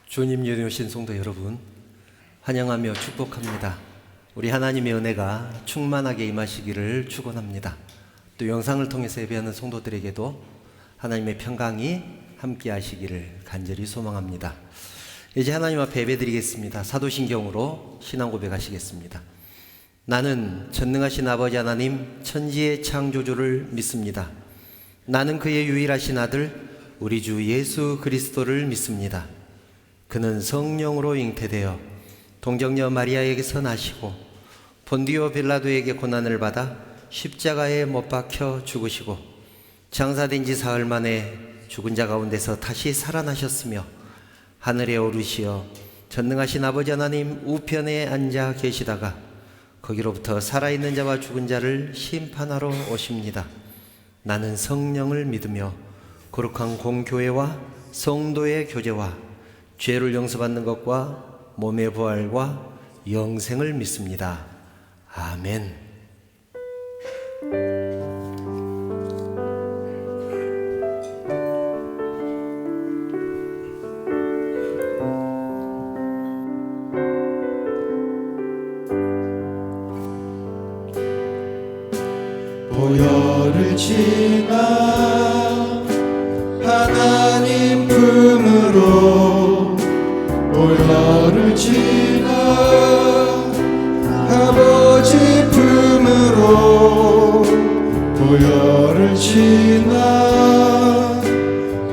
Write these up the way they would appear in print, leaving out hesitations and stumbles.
주님 예배 오신 성도 여러분, 환영하며 축복합니다. 우리 하나님의 은혜가 충만하게 임하시기를 축원합니다. 또 영상을 통해서 예배하는 성도들에게도 하나님의 평강이 함께 하시기를 간절히 소망합니다. 이제 하나님 앞에 예배드리겠습니다. 사도신경으로 신앙 고백하시겠습니다. 나는 전능하신 아버지 하나님 천지의 창조주를 믿습니다. 나는 그의 유일하신 아들 우리 주 예수 그리스도를 믿습니다. 그는 성령으로 잉태되어 동정녀 마리아에게서 나시고 본디오 빌라도에게 고난을 받아 십자가에 못 박혀 죽으시고 장사된 지 사흘 만에 죽은 자 가운데서 다시 살아나셨으며 하늘에 오르시어 전능하신 아버지 하나님 우편에 앉아 계시다가 거기로부터 살아있는 자와 죽은 자를 심판하러 오십니다. 나는 성령을 믿으며 거룩한 공교회와 성도의 교제와 죄를 용서받는 것과 몸의 부활과 영생을 믿습니다. 아멘. 보혈을 지나 하나님 품으로 보혈을 지나 아버지 품으로 보혈을 지나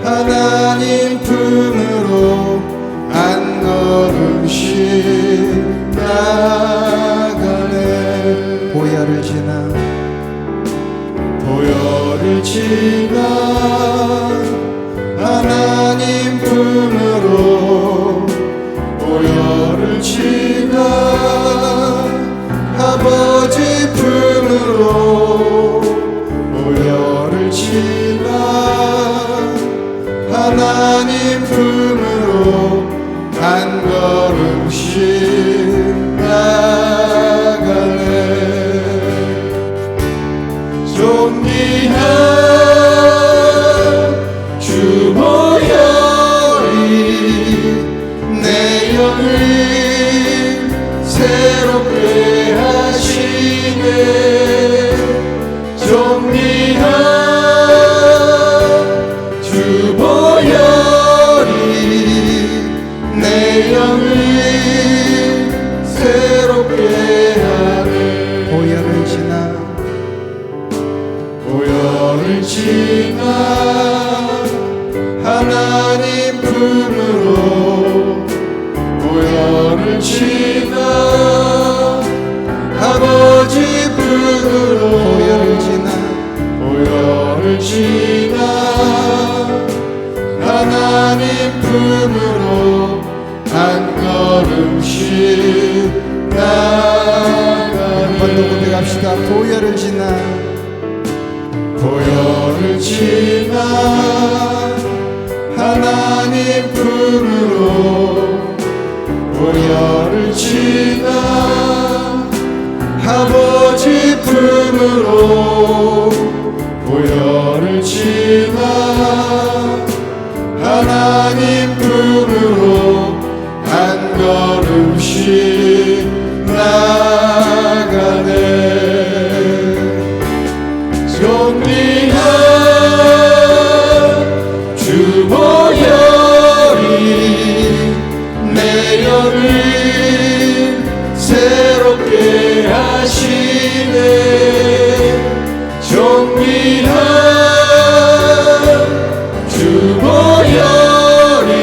하나님 품으로 한 걸음씩 나가네. 보혈을 지나 보혈을 지나 하나님 품으로 보혈을 지나 아버지 품으로 보혈을 지나 하나님 품으로 한 걸음씩 나갈래. 존귀한 주 보혈이 내 영을 새롭게 하시네. 존귀한 주 보혈이 내 영을 새롭게 하네. 보혈을 지나 보혈을 지나 하나님 품으로 보혈을 지나 아버지 품으로 보혈을 지나 보혈을 지나 하나님 품으로 한 걸음씩 나가네. 한 번 더 고백합시다. 보혈을 지나 보혈을 지나 하나님 품으로 보혈을 지나 아버지 품으로 보혈을 지나 하나님 품으로 한 걸음씩 나가네. 존귀한 주 보혈이 내 영을 새롭게 하시네. 존귀한 주 보혈이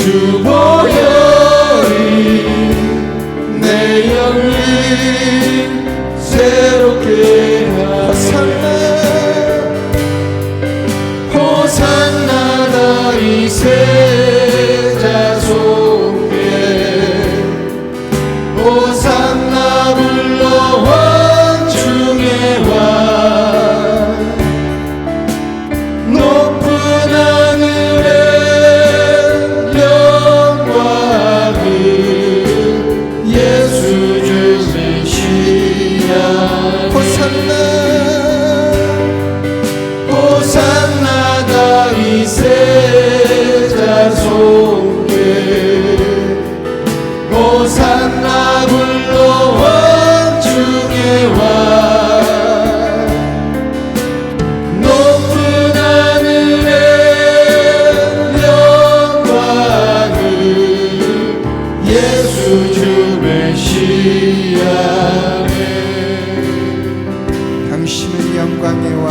주 보혈이 내 영을 새롭게 하사나 호산나 다윗의 자손께 호산나 불러 왕 중의 왕 높은 하늘에 영광을 예수 주 메시아 호산나 호산나 다윗의 자손께 호산나 불러 왕 중의 왕 높은 하늘에 영광을 예수 주 메시아네 당신은 영광의 왕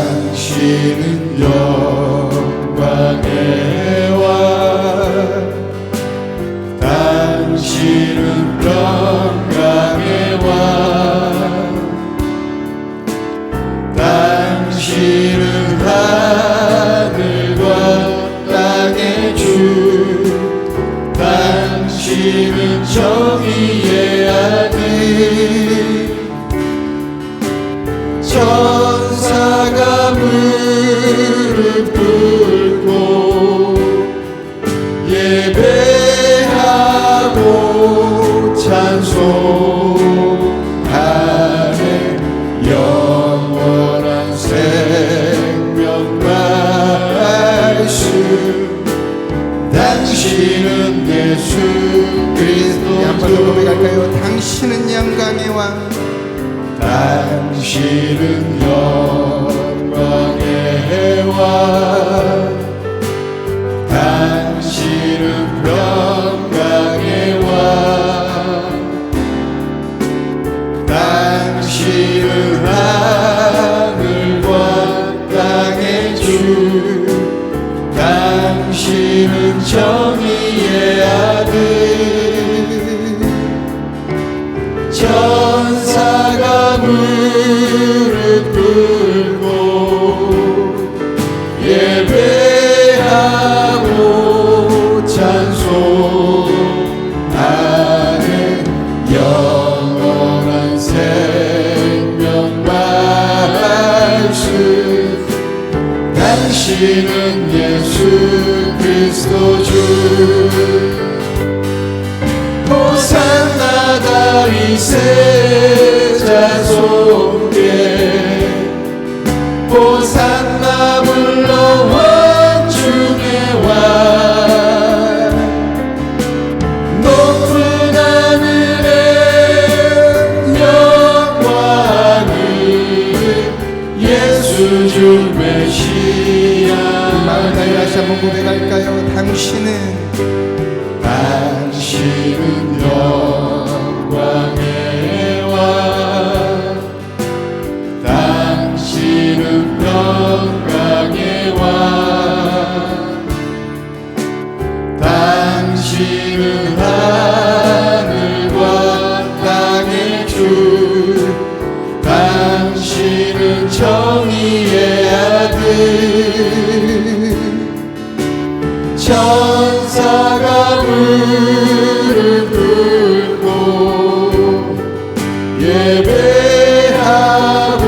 당신은 영광의 왕 당신은 평강의 왕 당신은 하늘과 땅의 주 당신은 정의의 아들 천사가 무릎 꿇고 예배하고 찬송하네 영원한 생명 말씀 당신은 예수 그리스도 한번 더 고백할까요? 당신은 영광의 왕 당신은 영광의 왕 당신은 평강의 왕 당신은 하늘과 땅의 주 당신은 정의의 아들 천사가 무릎 꿇고 예배하고 찬송하는 영원한 생명 말씀 당신은 예수 그리스도 주 호산나 다윗의 자손께 호산나 불러 왕 중의 왕 높은 하늘에 영광을 예수 주 메시아 마음 다해 다시 한번 고백할까요? 당신은 영광의 왕 당신은 평강의 왕 당신은 하늘과 땅의 주 당신은 정의의 아들 천사가 무릎 꿇고 예배하고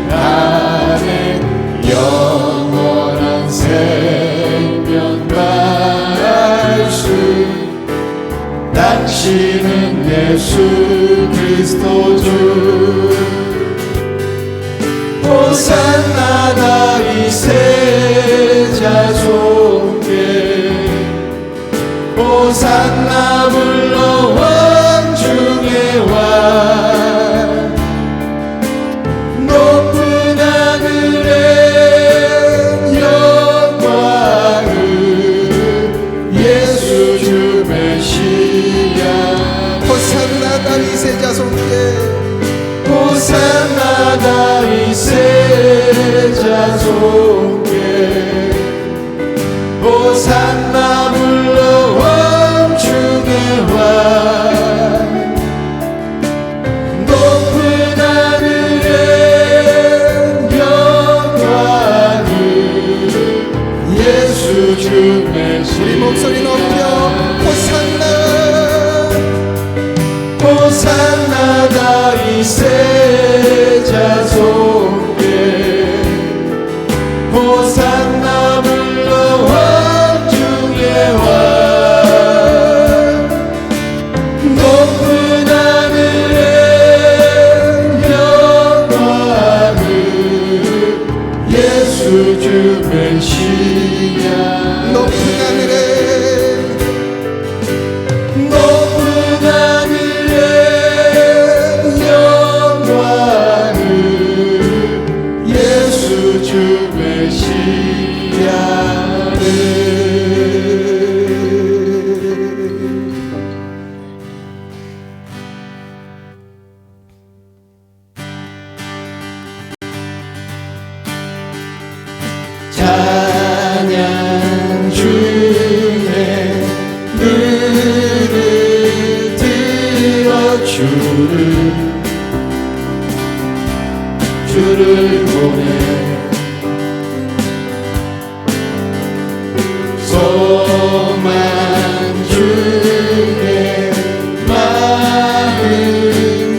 경배하네 영원한 생명 말씀 당신은 예수 그리스도 주 호산나 다윗의 자손께 호산나 불러 왕 중의 왕 높은 하늘에 영광을 예수 주 메시아 호산나 다윗의 자손께 호산나 다윗의 송게 호산나 불러 왕중의 왕 높은 하늘에 영광을 예수 주 메시아 우리 목소리 높여 호산나 호산나 다윗의 자손께 호산나 불러 왕중의 왕 높은 하늘에 영광을 예수 주 메시아 높은 하늘에 높은 하늘에 영광을 예수 주 메시아를 찬양 중에 눈을 들어 주를 보내 소망 중에 마음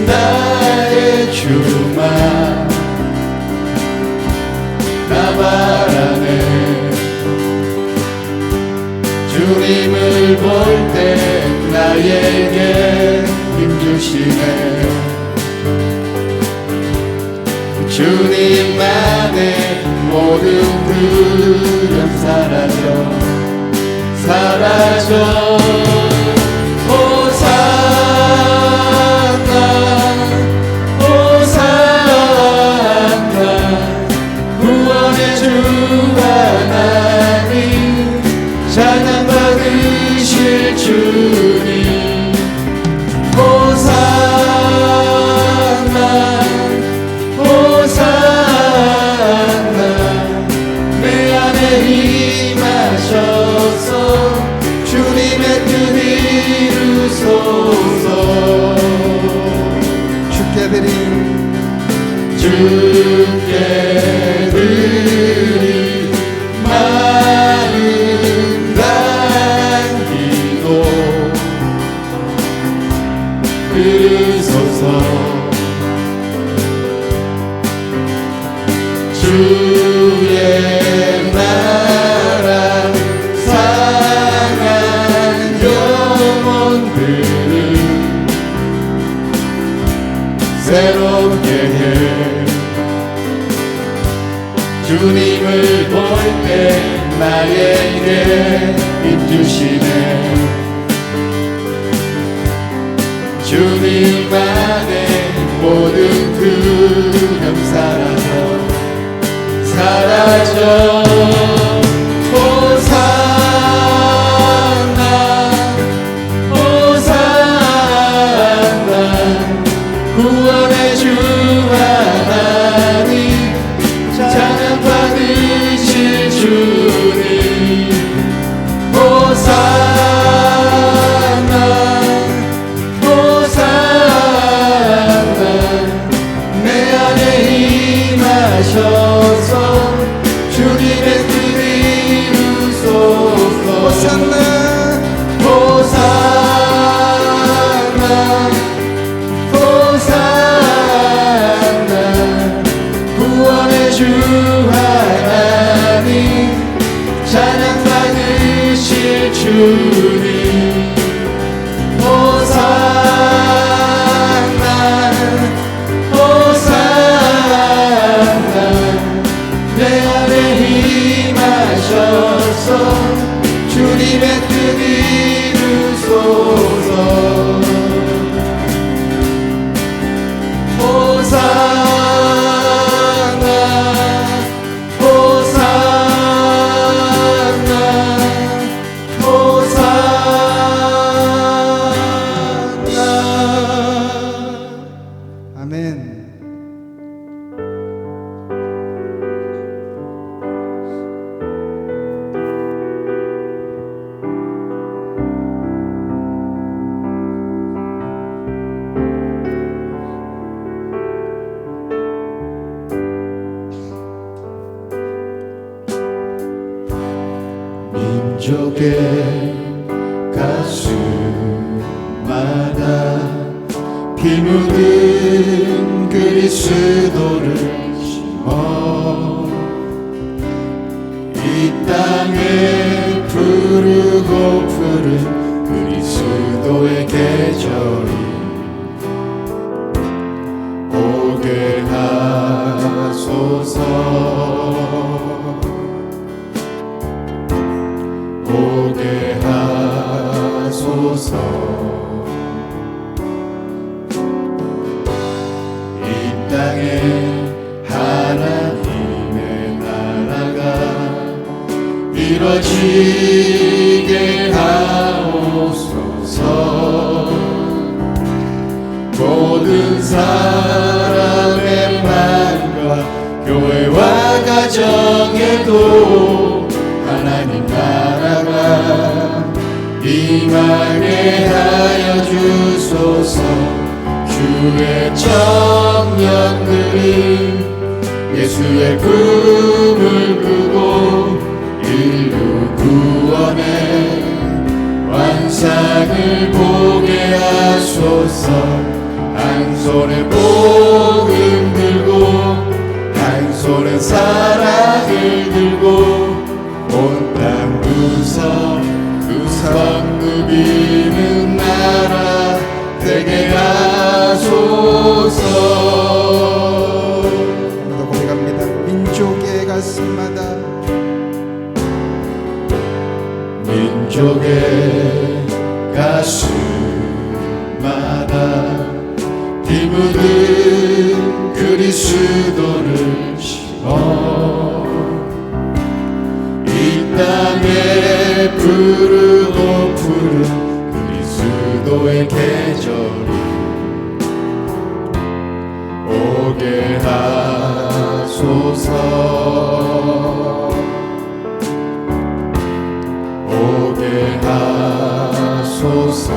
나의 주만 나 바라네 주님을 볼 때 나에게 힘주시네 주님만의 모든 두려움 사라져 호산나 호산나 구원의 주 하나님 찬양 받으실 주님 호산나 호산나 내 안에 임하셔서 주님의 뜻 이루소서 주께 드린 마음 담기고 그소서 주의 나라 상한 영혼들을 새롭게 해 주님을 볼 때 나에게 힘주시네 주님만의 모든 두려움 사라져 호산나 호산나 구원의 주 하나님 찬양 받으실 주님 호산나 호산나 내 안에 임하셔서 주님의 뜻 이루소서 호산나 호산나 호산나 구원의 주 하나님 찬양 받으실 주님 호산나 호산나 내 안에 임하셔서 주님의 뜻 이루소서 호산나 호산나 호산나 민족의 가슴마다 피 묻은 그리스도를 심어 이 땅에 푸르고 푸른 그리스도의 계절이 오게 하소서 오게 하소서 이 땅에 하나님의 나라가 이루어지게 하옵소서 모든 사람의 마음과 교회와 가정에도 하나님 나라가 임하게 하여 주소서 주의 청년들이 예수의 꿈을 꾸고 인류 구원의 완상을 보게 하소서 한 손에 복음 들고 한 손에 사랑을 들고 온 땅 구석 누비는 나라 되게 하소서 오늘도 고백합니다. 민족의 가슴마다 민족의 가슴마다 피 묻은 그리스도를 심어 이 땅에 푸르고 푸른 그리스도의 계절이 오게 하소서 오게 하소서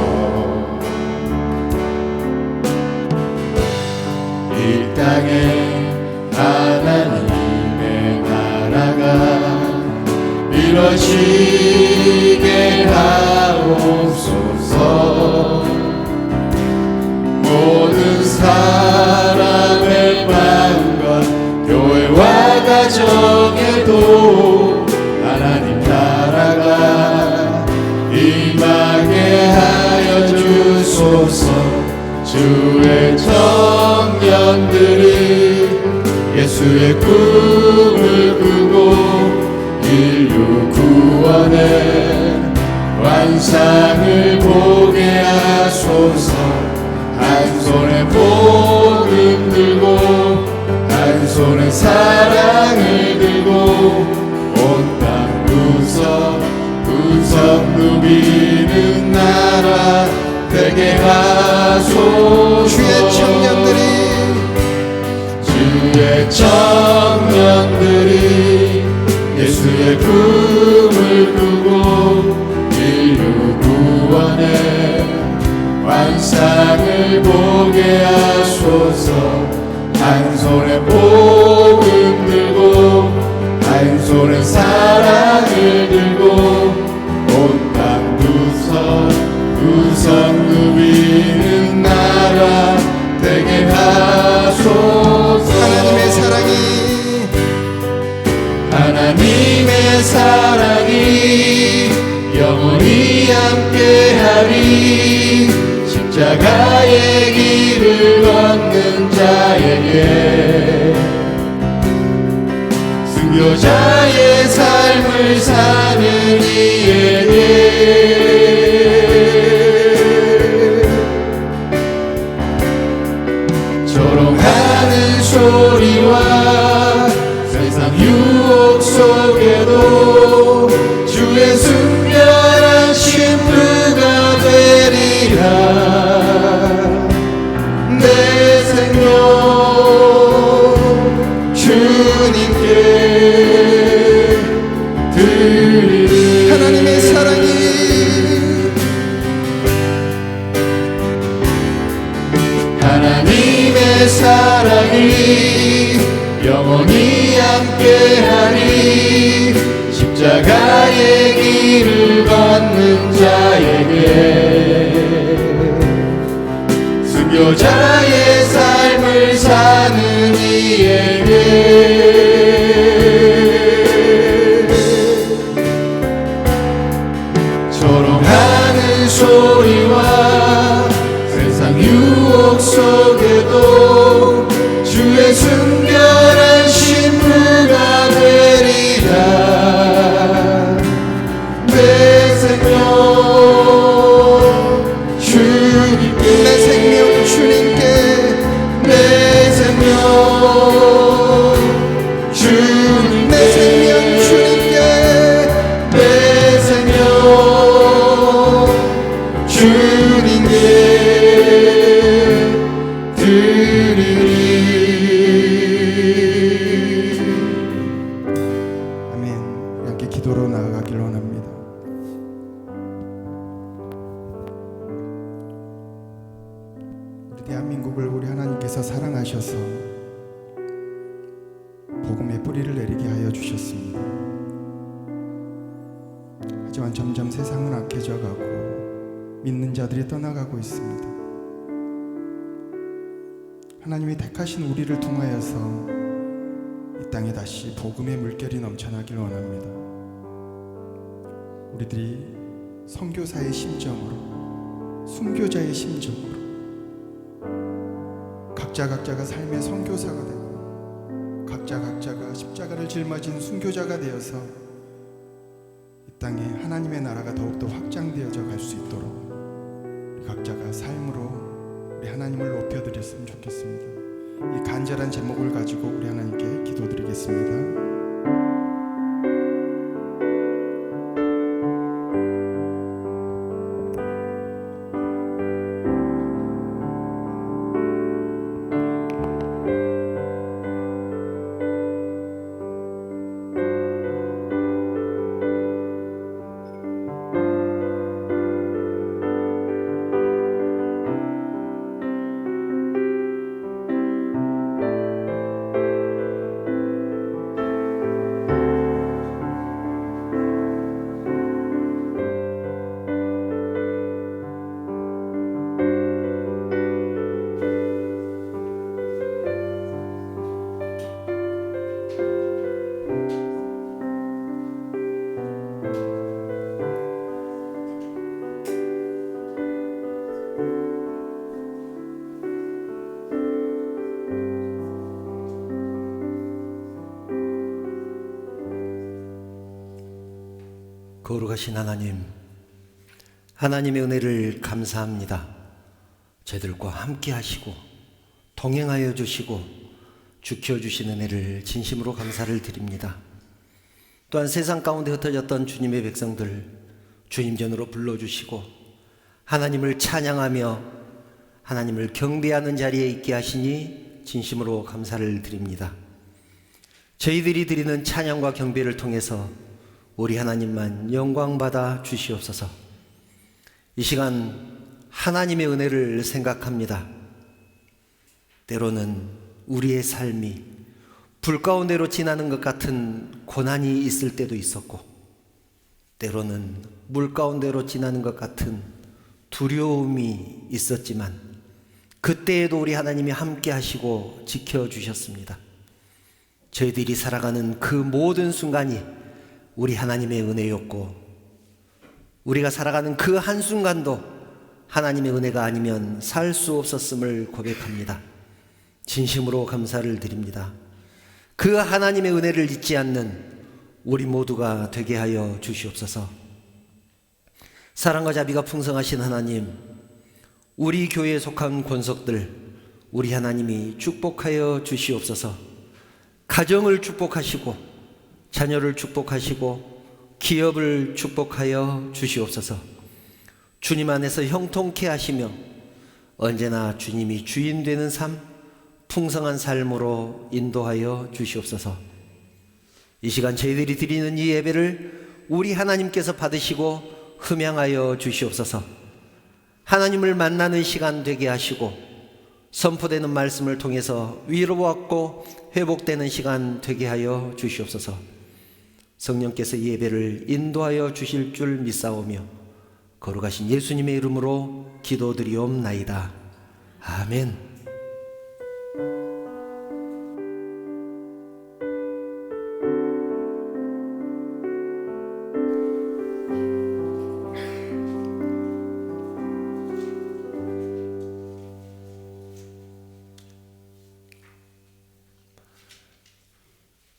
이 땅에 하나님의 나라가 이루어지게 하옵소서 모든 사람의 마음과 교회와 가정에도 하나님 나라가 임하게 하여 주소서 주의 청년들이 예수의 꿈을 꾸고 인류 구원의 완상을 보게 하소서 한 손에 복음 들고 한 손에 사랑을 들고 온 땅 구석 누비는 나라 되게 하소서 주의 청년들이 예수의 꿈을 꾸고 인류 구원의 완상을 보게 하소서 한 손에 복음 들고 한 손에 사랑을 들고 온 땅 구석 누비는 나라 되게 하소서 하나님의 사랑이 영원히 함께하리 십자가의 길을 걷는 자에게 순교자의 삶을 사는 이에게 조롱하는 소리와 세상 유혹 속에도 주의 순결한 신부가 되리라 내 생명 주님께 드리리 하나님의 사랑이 영원히 함께하리 십자가의 십자가의 길을 걷는 자에게 순교자의 삶을 사는 이에게 조롱하는 소리와 세상 유혹 속에도 주의 순결한 신부가 되리라. 내 생명 주님께, 내 생명 주님께, 내 생명 주님께, 내 생명 주님께, 내 생명 주님께 드리리. 아멘. 함께 기도로 나아가길 원합니다. 우리 대한민국을 우리 하나님께서 사랑하셔서 복음의 뿌리를 내리게 하여 주셨습니다. 하지만 점점 세상은 악해져 가고 믿는 자들이 떠나가고 있습니다. 하나님이 택하신 우리를 통하여서 이 땅에 다시 복음의 물결이 넘쳐나길 원합니다. 우리들이 선교사의 심정으로, 순교자의 심정으로 각자가 삶의 선교사가 되고 각자가 십자가를 짊어진 순교자가 되어서 이 땅에 하나님의 나라가 더욱더 확장되어져 갈 수 있도록 우리 각자가 삶으로 우리 하나님을 높여드렸으면 좋겠습니다. 이 간절한 제목을 가지고 우리 하나님께 기도드리겠습니다. 거룩하신 하나님, 하나님의 은혜를 감사합니다. 저희들과 함께 하시고 동행하여 주시고 지켜주신 은혜를 진심으로 감사를 드립니다. 또한 세상 가운데 흩어졌던 주님의 백성들 주님 전으로 불러주시고 하나님을 찬양하며 하나님을 경배하는 자리에 있게 하시니 진심으로 감사를 드립니다. 저희들이 드리는 찬양과 경배를 통해서 우리 하나님만 영광받아 주시옵소서. 이 시간 하나님의 은혜를 생각합니다. 때로는 우리의 삶이 불 가운데로 지나는 것 같은 고난이 있을 때도 있었고, 때로는 물 가운데로 지나는 것 같은 두려움이 있었지만 그때에도 우리 하나님이 함께 하시고 지켜주셨습니다. 저희들이 살아가는 그 모든 순간이 우리 하나님의 은혜였고, 우리가 살아가는 그 한순간도 하나님의 은혜가 아니면 살 수 없었음을 고백합니다. 진심으로 감사를 드립니다. 그 하나님의 은혜를 잊지 않는 우리 모두가 되게 하여 주시옵소서. 사랑과 자비가 풍성하신 하나님, 우리 교회에 속한 권속들 우리 하나님이 축복하여 주시옵소서. 가정을 축복하시고 자녀를 축복하시고 기업을 축복하여 주시옵소서. 주님 안에서 형통케 하시며 언제나 주님이 주인 되는 삶, 풍성한 삶으로 인도하여 주시옵소서. 이 시간 저희들이 드리는 이 예배를 우리 하나님께서 받으시고 흠양하여 주시옵소서. 하나님을 만나는 시간 되게 하시고 선포되는 말씀을 통해서 위로받고 회복되는 시간 되게 하여 주시옵소서. 성령께서 이 예배를 인도하여 주실 줄 믿사오며 거룩하신 예수님의 이름으로 기도드리옵나이다. 아멘.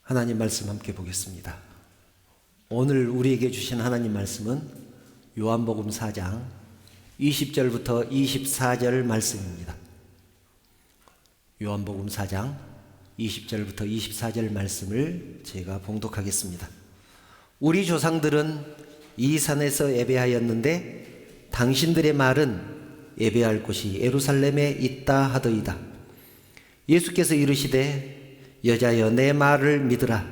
하나님 말씀 함께 보겠습니다. 오늘 우리에게 주신 하나님 말씀은 요한복음 4장 20절부터 24절 말씀입니다. 요한복음 4장 20절부터 24절 말씀을 제가 봉독하겠습니다. 우리 조상들은 이 산에서 예배하였는데 당신들의 말은 예배할 곳이 예루살렘에 있다 하더이다. 예수께서 이르시되 여자여 내 말을 믿으라.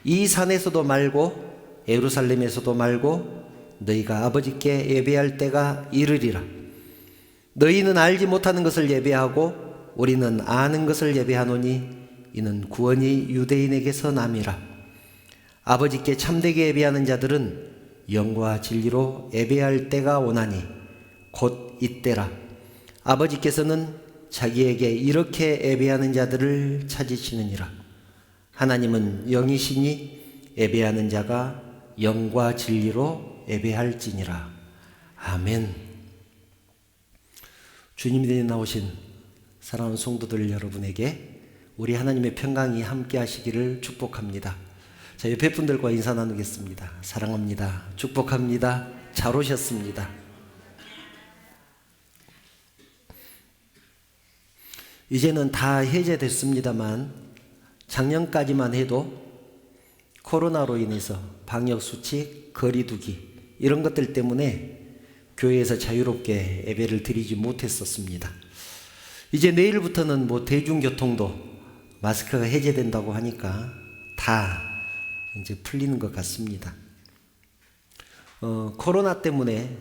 이 산에서도 말고 예루살렘에서도 말고 너희가 아버지께 예배할 때가 이르리라. 너희는 알지 못하는 것을 예배하고 우리는 아는 것을 예배하노니 이는 구원이 유대인에게서 남이라. 아버지께 참되게 예배하는 자들은 영과 진리로 예배할 때가 오나니 곧 이때라. 아버지께서는 자기에게 이렇게 예배하는 자들을 찾으시느니라. 하나님은 영이시니 예배하는 자가 영과 진리로 예배할지니라. 아멘. 주님이 나오신 사랑하는 성도들 여러분에게 우리 하나님의 평강이 함께 하시기를 축복합니다. 자, 옆에 분들과 인사 나누겠습니다. 사랑합니다. 축복합니다. 잘 오셨습니다. 이제는 다 해제됐습니다만 작년까지만 해도 코로나로 인해서 방역수칙, 거리두기 이런 것들 때문에 교회에서 자유롭게 예배를 드리지 못했었습니다. 이제 내일부터는 대중교통도 마스크가 해제된다고 하니까 다 이제 풀리는 것 같습니다. 코로나 때문에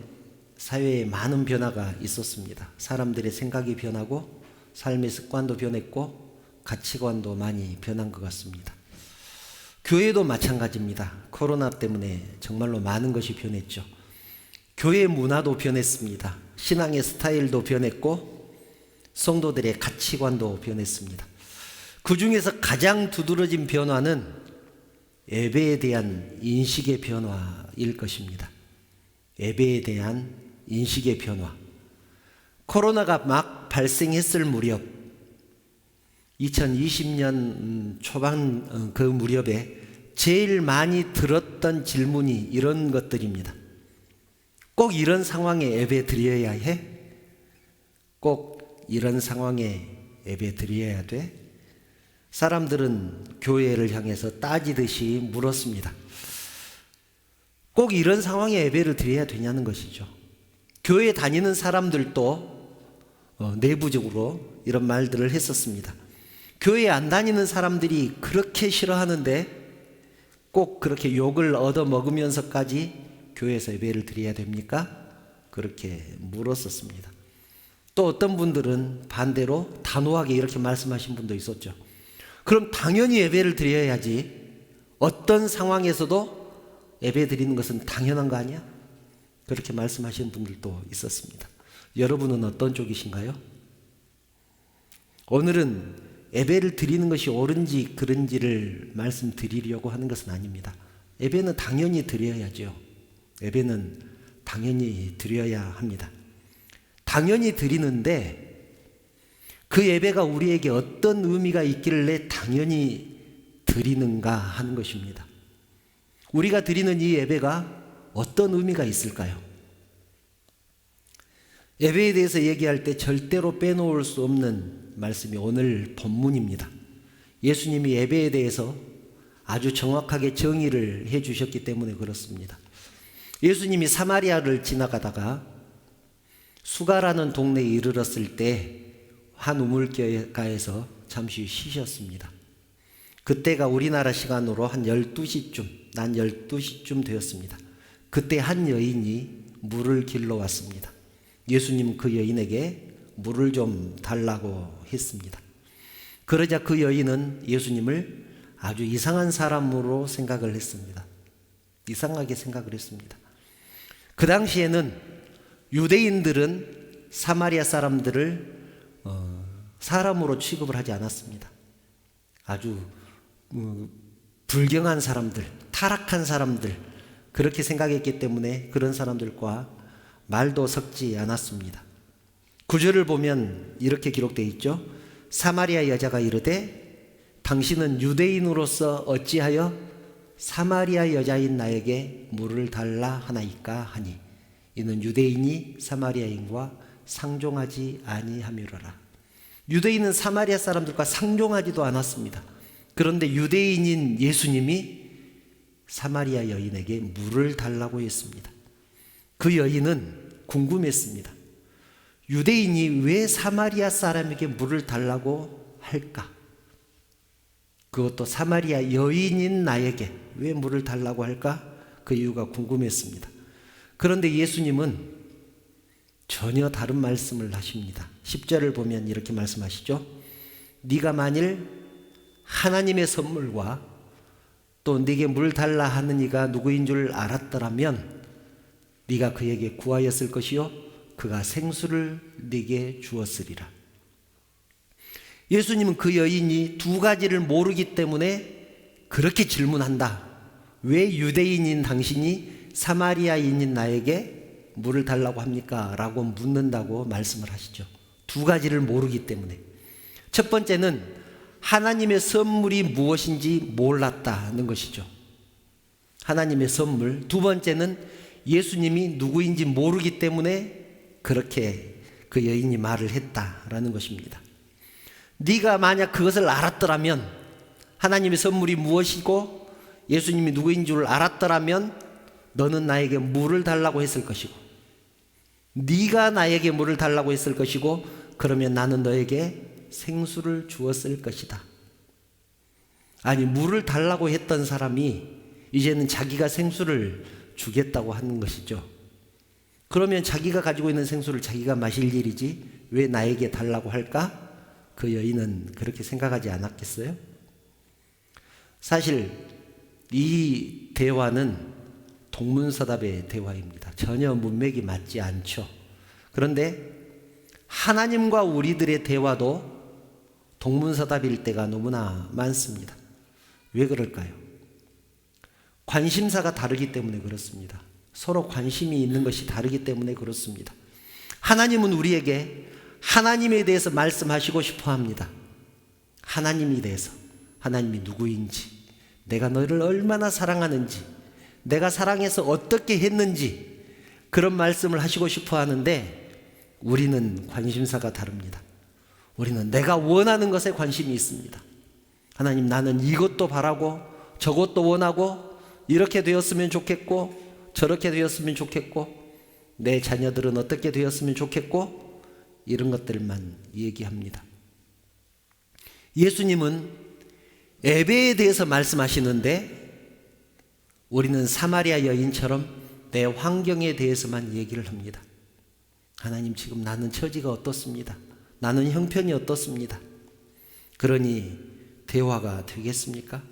사회에 많은 변화가 있었습니다. 사람들의 생각이 변하고 삶의 습관도 변했고 가치관도 많이 변한 것 같습니다. 교회도 마찬가지입니다. 코로나 때문에 정말로 많은 것이 변했죠. 교회 문화도 변했습니다. 신앙의 스타일도 변했고 성도들의 가치관도 변했습니다. 그 중에서 가장 두드러진 변화는 예배에 대한 인식의 변화일 것입니다. 예배에 대한 인식의 변화. 코로나가 막 발생했을 무렵 2020년 초반 그 무렵에 제일 많이 들었던 질문이 이런 것들입니다. 꼭 이런 상황에 예배 드려야 해? 꼭 이런 상황에 예배 드려야 돼? 사람들은 교회를 향해서 따지듯이 물었습니다. 꼭 이런 상황에 예배를 드려야 되냐는 것이죠. 교회 다니는 사람들도 내부적으로 이런 말들을 했었습니다. 교회 안 다니는 사람들이 그렇게 싫어하는데 꼭 그렇게 욕을 얻어먹으면서까지 교회에서 예배를 드려야 됩니까? 그렇게 물었었습니다. 또 어떤 분들은 반대로 단호하게 이렇게 말씀하신 분도 있었죠. 그럼 당연히 예배를 드려야지. 어떤 상황에서도 예배 드리는 것은 당연한 거 아니야? 그렇게 말씀하시는 분들도 있었습니다. 여러분은 어떤 쪽이신가요? 오늘은 예배를 드리는 것이 옳은지 그른지를 말씀드리려고 하는 것은 아닙니다. 예배는 당연히 드려야죠. 예배는 당연히 드려야 합니다. 당연히 드리는데 그 예배가 우리에게 어떤 의미가 있길래 당연히 드리는가 하는 것입니다. 우리가 드리는 이 예배가 어떤 의미가 있을까요? 예배에 대해서 얘기할 때 절대로 빼놓을 수 없는 말씀이 오늘 본문입니다. 예수님이 예배에 대해서 아주 정확하게 정의를 해 주셨기 때문에 그렇습니다. 예수님이 사마리아를 지나가다가 수가라는 동네에 이르렀을 때 한 우물가에서 잠시 쉬셨습니다. 그때가 우리나라 시간으로 한 12시쯤, 낮 12시쯤 되었습니다. 그때 한 여인이 물을 길러 왔습니다. 예수님 그 여인에게 물을 좀 달라고 했습니다. 그러자 그 여인은 예수님을 아주 이상한 사람으로 생각을 했습니다. 이상하게 생각을 했습니다. 그 당시에는 유대인들은 사마리아 사람들을 사람으로 취급을 하지 않았습니다. 아주 불경한 사람들, 타락한 사람들, 그렇게 생각했기 때문에 그런 사람들과 말도 섞지 않았습니다. 구절을 보면 이렇게 기록되어 있죠. 사마리아 여자가 이르되 당신은 유대인으로서 어찌하여 사마리아 여자인 나에게 물을 달라 하나이까 하니 이는 유대인이 사마리아인과 상종하지 아니함이로라. 유대인은 사마리아 사람들과 상종하지도 않았습니다. 그런데 유대인인 예수님이 사마리아 여인에게 물을 달라고 했습니다. 그 여인은 궁금했습니다. 유대인이 왜 사마리아 사람에게 물을 달라고 할까? 그것도 사마리아 여인인 나에게 왜 물을 달라고 할까? 그 이유가 궁금했습니다. 그런데 예수님은 전혀 다른 말씀을 하십니다. 10절을 보면 이렇게 말씀하시죠. 네가 만일 하나님의 선물과 또 네게 물 달라 하는 이가 누구인 줄 알았더라면 네가 그에게 구하였을 것이요 그가 생수를 네게 주었으리라. 예수님은 그 여인이 두 가지를 모르기 때문에 그렇게 질문한다. 왜 유대인인 당신이 사마리아인인 나에게 물을 달라고 합니까? 라고 묻는다고 말씀을 하시죠. 두 가지를 모르기 때문에. 첫 번째는 하나님의 선물이 무엇인지 몰랐다는 것이죠. 하나님의 선물. 두 번째는 예수님이 누구인지 모르기 때문에 그렇게 그 여인이 말을 했다라는 것입니다. 네가 만약 그것을 알았더라면, 하나님의 선물이 무엇이고 예수님이 누구인 줄 알았더라면 너는 나에게 물을 달라고 했을 것이고, 네가 나에게 물을 달라고 했을 것이고, 그러면 나는 너에게 생수를 주었을 것이다. 아니, 물을 달라고 했던 사람이 이제는 자기가 생수를 주겠다고 하는 것이죠. 그러면 자기가 가지고 있는 생수를 자기가 마실 일이지 왜 나에게 달라고 할까? 그 여인은 그렇게 생각하지 않았겠어요? 사실 이 대화는 동문서답의 대화입니다. 전혀 문맥이 맞지 않죠. 그런데 하나님과 우리들의 대화도 동문서답일 때가 너무나 많습니다. 왜 그럴까요? 관심사가 다르기 때문에 그렇습니다. 서로 관심이 있는 것이 다르기 때문에 그렇습니다. 하나님은 우리에게 하나님에 대해서 말씀하시고 싶어 합니다. 하나님에 대해서, 하나님이 누구인지, 내가 너를 얼마나 사랑하는지, 내가 사랑해서 어떻게 했는지, 그런 말씀을 하시고 싶어 하는데 우리는 관심사가 다릅니다. 우리는 내가 원하는 것에 관심이 있습니다. 하나님, 나는 이것도 바라고 저것도 원하고 이렇게 되었으면 좋겠고 저렇게 되었으면 좋겠고 내 자녀들은 어떻게 되었으면 좋겠고 이런 것들만 얘기합니다. 예수님은 예배에 대해서 말씀하시는데 우리는 사마리아 여인처럼 내 환경에 대해서만 얘기를 합니다. 하나님, 지금 나는 처지가 어떻습니다. 나는 형편이 어떻습니다. 그러니 대화가 되겠습니까?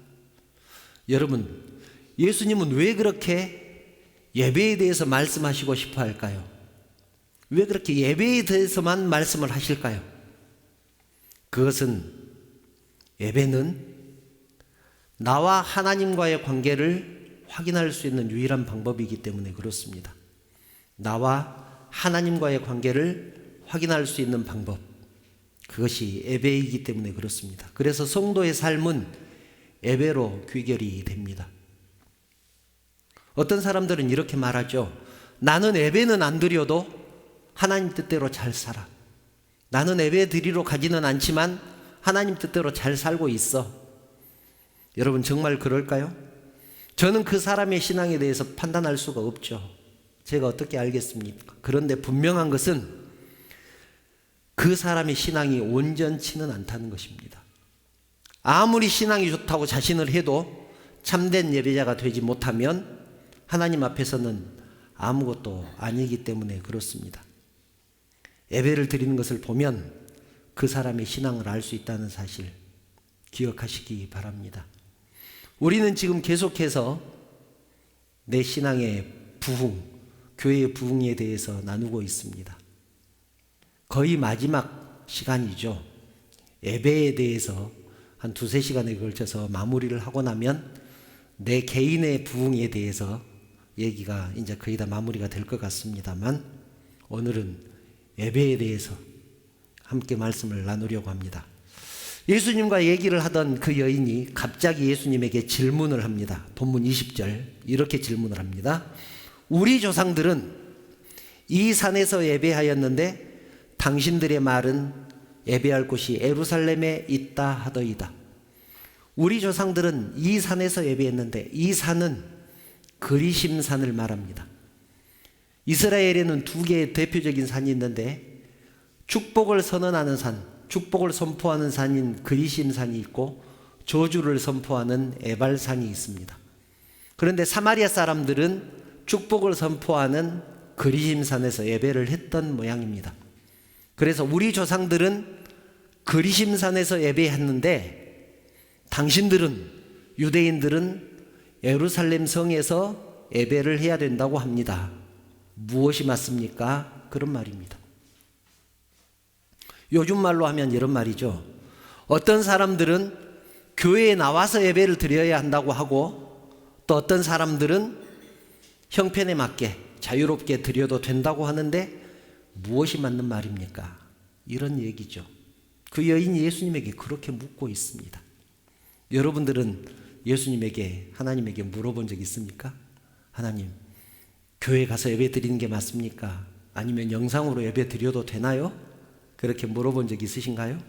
여러분, 예수님은 왜 그렇게 예배에 대해서 말씀하시고 싶어 할까요? 왜 그렇게 예배에 대해서만 말씀을 하실까요? 그것은, 예배는 나와 하나님과의 관계를 확인할 수 있는 유일한 방법이기 때문에 그렇습니다. 나와 하나님과의 관계를 확인할 수 있는 방법, 그것이 예배이기 때문에 그렇습니다. 그래서 성도의 삶은 예배로 귀결이 됩니다. 어떤 사람들은 이렇게 말하죠. 나는 예배는 안 드려도 하나님 뜻대로 잘 살아. 나는 예배 드리러 가지는 않지만 하나님 뜻대로 잘 살고 있어. 여러분, 정말 그럴까요? 저는 그 사람의 신앙에 대해서 판단할 수가 없죠. 제가 어떻게 알겠습니까? 그런데 분명한 것은 그 사람의 신앙이 온전치는 않다는 것입니다. 아무리 신앙이 좋다고 자신을 해도 참된 예배자가 되지 못하면 하나님 앞에서는 아무것도 아니기 때문에 그렇습니다. 예배를 드리는 것을 보면 그 사람의 신앙을 알 수 있다는 사실 기억하시기 바랍니다. 우리는 지금 계속해서 내 신앙의 부흥, 교회의 부흥에 대해서 나누고 있습니다. 거의 마지막 시간이죠. 예배에 대해서 한 2-3시간에 걸쳐서 마무리를 하고 나면 내 개인의 부흥에 대해서 얘기가 이제 거의 다 마무리가 될 것 같습니다만, 오늘은 예배에 대해서 함께 말씀을 나누려고 합니다. 예수님과 얘기를 하던 그 여인이 갑자기 예수님에게 질문을 합니다. 본문 20절 이렇게 질문을 합니다. 우리 조상들은 이 산에서 예배하였는데 당신들의 말은 예배할 곳이 예루살렘에 있다 하더이다. 우리 조상들은 이 산에서 예배했는데, 이 산은 그리심 산을 말합니다. 이스라엘에는 2개의 대표적인 산이 있는데, 축복을 선언하는 산, 축복을 선포하는 산인 그리심 산이 있고, 저주를 선포하는 에발산이 있습니다. 그런데 사마리아 사람들은 축복을 선포하는 그리심 산에서 예배를 했던 모양입니다. 그래서 우리 조상들은 그리심 산에서 예배했는데, 당신들은, 유대인들은 예루살렘 성에서 예배를 해야 된다고 합니다. 무엇이 맞습니까? 그런 말입니다. 요즘 말로 하면 이런 말이죠. 어떤 사람들은 교회에 나와서 예배를 드려야 한다고 하고, 또 어떤 사람들은 형편에 맞게 자유롭게 드려도 된다고 하는데, 무엇이 맞는 말입니까? 이런 얘기죠. 그 여인이 예수님에게 그렇게 묻고 있습니다. 여러분들은 예수님에게, 하나님에게 물어본 적 있습니까? 하나님, 교회 가서 예배 드리는 게 맞습니까? 아니면 영상으로 예배 드려도 되나요? 그렇게 물어본 적 있으신가요?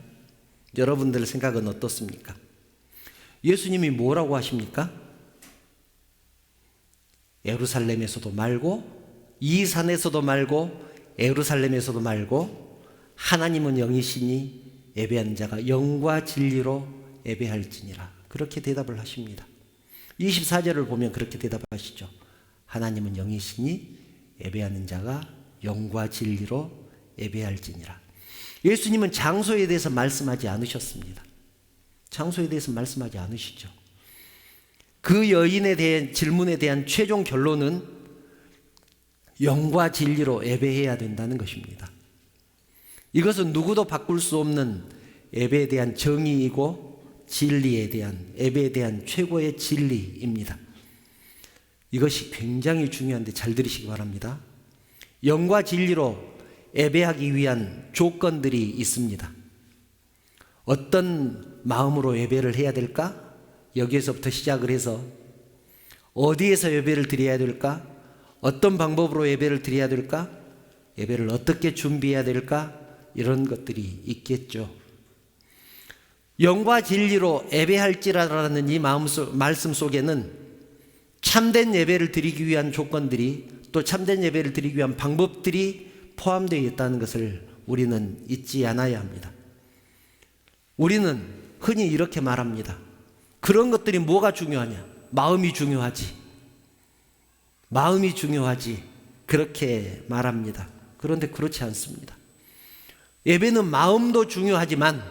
여러분들 생각은 어떻습니까? 예수님이 뭐라고 하십니까? 예루살렘에서도 말고, 이 산에서도 말고, 예루살렘에서도 말고, 하나님은 영이시니 예배하는 자가 영과 진리로 예배할지니라. 그렇게 대답을 하십니다. 24절을 보면 그렇게 대답하시죠. 하나님은 영이시니 예배하는 자가 영과 진리로 예배할지니라. 예수님은 장소에 대해서 말씀하지 않으셨습니다. 장소에 대해서 말씀하지 않으시죠. 그 여인에 대한 질문에 대한 최종 결론은 영과 진리로 예배해야 된다는 것입니다. 이것은 누구도 바꿀 수 없는 예배에 대한 정의이고, 진리에 대한, 예배에 대한 최고의 진리입니다. 이것이 굉장히 중요한데 잘 들으시기 바랍니다. 영과 진리로 예배하기 위한 조건들이 있습니다. 어떤 마음으로 예배를 해야 될까? 여기에서부터 시작을 해서 어디에서 예배를 드려야 될까? 어떤 방법으로 예배를 드려야 될까? 예배를 어떻게 준비해야 될까? 이런 것들이 있겠죠. 영과 진리로 예배할지라라는 이 말씀 속에는 참된 예배를 드리기 위한 조건들이, 또 참된 예배를 드리기 위한 방법들이 포함되어 있다는 것을 우리는 잊지 않아야 합니다. 우리는 흔히 이렇게 말합니다. 그런 것들이 뭐가 중요하냐? 마음이 중요하지. 마음이 중요하지. 그렇게 말합니다. 그런데 그렇지 않습니다. 예배는 마음도 중요하지만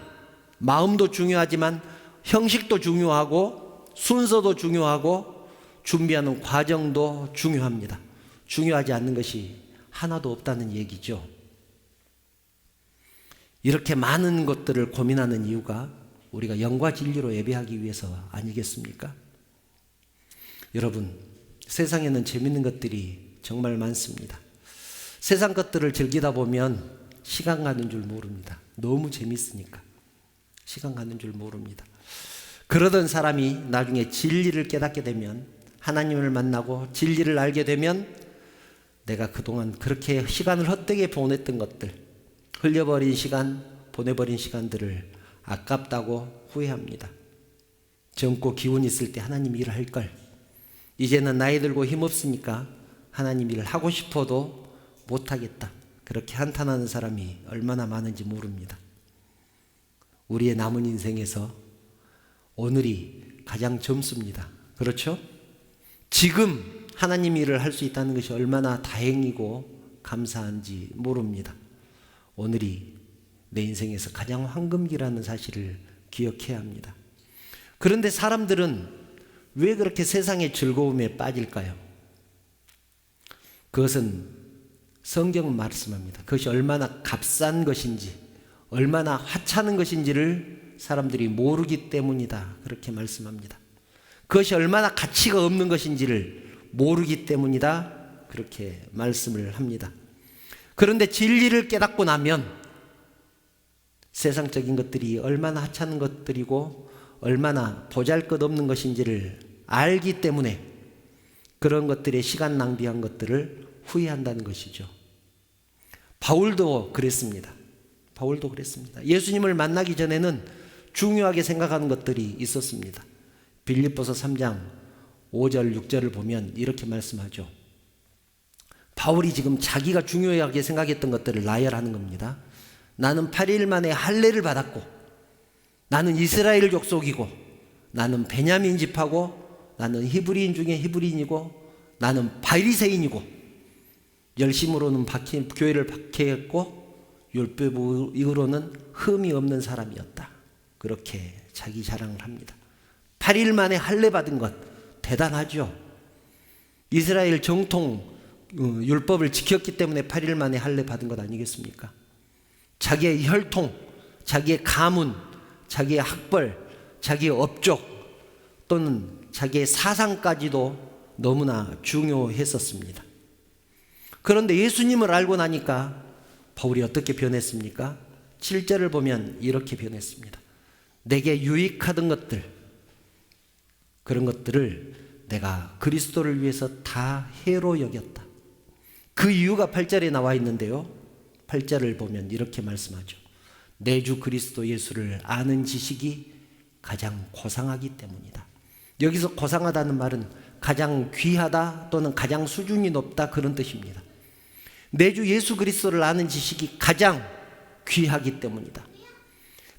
형식도 중요하고, 순서도 중요하고, 준비하는 과정도 중요합니다. 중요하지 않는 것이 하나도 없다는 얘기죠. 이렇게 많은 것들을 고민하는 이유가 우리가 영과 진리로 예배하기 위해서 아니겠습니까? 여러분, 세상에는 재밌는 것들이 정말 많습니다. 세상 것들을 즐기다 보면 시간 가는 줄 모릅니다. 너무 재밌으니까 시간 가는 줄 모릅니다. 그러던 사람이 나중에 진리를 깨닫게 되면, 하나님을 만나고 진리를 알게 되면, 내가 그동안 그렇게 시간을 헛되게 보냈던 것들, 흘려버린 시간, 보내버린 시간들을 아깝다고 후회합니다. 젊고 기운 있을 때 하나님 일을 할 걸, 이제는 나이 들고 힘없으니까 하나님 일을 하고 싶어도 못하겠다, 그렇게 한탄하는 사람이 얼마나 많은지 모릅니다. 우리의 남은 인생에서 오늘이 가장 젊습니다. 그렇죠? 지금 하나님 일을 할 수 있다는 것이 얼마나 다행이고 감사한지 모릅니다. 오늘이 내 인생에서 가장 황금기라는 사실을 기억해야 합니다. 그런데 사람들은 왜 그렇게 세상의 즐거움에 빠질까요? 그것은 성경은 말씀합니다. 그것이 얼마나 값싼 것인지, 얼마나 하찮은 것인지를 사람들이 모르기 때문이다. 그렇게 말씀합니다. 그것이 얼마나 가치가 없는 것인지를 모르기 때문이다. 그렇게 말씀을 합니다. 그런데 진리를 깨닫고 나면 세상적인 것들이 얼마나 하찮은 것들이고 얼마나 보잘것없는 것인지를 알기 때문에 그런 것들에 시간 낭비한 것들을 후회한다는 것이죠. 바울도 그랬습니다. 예수님을 만나기 전에는 중요하게 생각하는 것들이 있었습니다. 빌립보서 3장 5절 6절을 보면 이렇게 말씀하죠. 바울이 지금 자기가 중요하게 생각했던 것들을 나열하는 겁니다. 나는 8일 만에 할례를 받았고, 나는 이스라엘 족속이고, 나는 베냐민 지파고, 나는 히브리인 중에 히브리인이고, 나는 바리새인이고, 열심으로는 교회를 박해했고 율법으로는 흠이 없는 사람이었다. 그렇게 자기 자랑을 합니다. 8일 만에 할례 받은 것 대단하죠. 이스라엘 정통 율법을 지켰기 때문에 8일 만에 할례 받은 것 아니겠습니까? 자기의 혈통, 자기의 가문, 자기의 학벌, 자기의 업적 또는 자기의 사상까지도 너무나 중요했었습니다. 그런데 예수님을 알고 나니까 바울이 어떻게 변했습니까? 7절을 보면 이렇게 변했습니다. 내게 유익하던 것들, 그런 것들을 내가 그리스도를 위해서 다 해로 여겼다. 그 이유가 8절에 나와 있는데요. 8절을 보면 이렇게 말씀하죠. 내 주 그리스도 예수를 아는 지식이 가장 고상하기 때문이다. 여기서 고상하다는 말은 가장 귀하다 또는 가장 수준이 높다 그런 뜻입니다. 내 주 예수 그리스도를 아는 지식이 가장 귀하기 때문이다.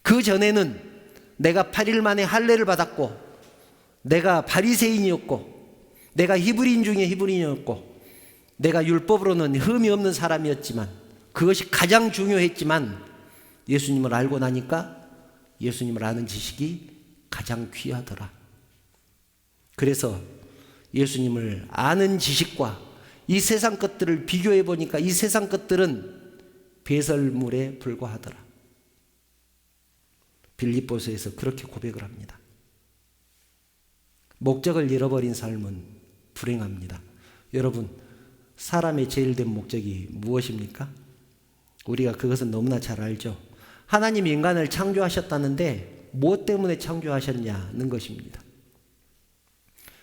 그 전에는 내가 8일 만에 할례를 받았고, 내가 바리새인이었고, 내가 히브리인 중에 히브리인이었고, 내가 율법으로는 흠이 없는 사람이었지만, 그것이 가장 중요했지만 예수님을 알고 나니까 예수님을 아는 지식이 가장 귀하더라. 그래서 예수님을 아는 지식과 이 세상 것들을 비교해 보니까 이 세상 것들은 배설물에 불과하더라. 빌립보서에서 그렇게 고백을 합니다. 목적을 잃어버린 삶은 불행합니다. 여러분, 사람의 제일 된 목적이 무엇입니까? 우리가 그것은 너무나 잘 알죠. 하나님이 인간을 창조하셨다는데 무엇 때문에 창조하셨냐는 것입니다.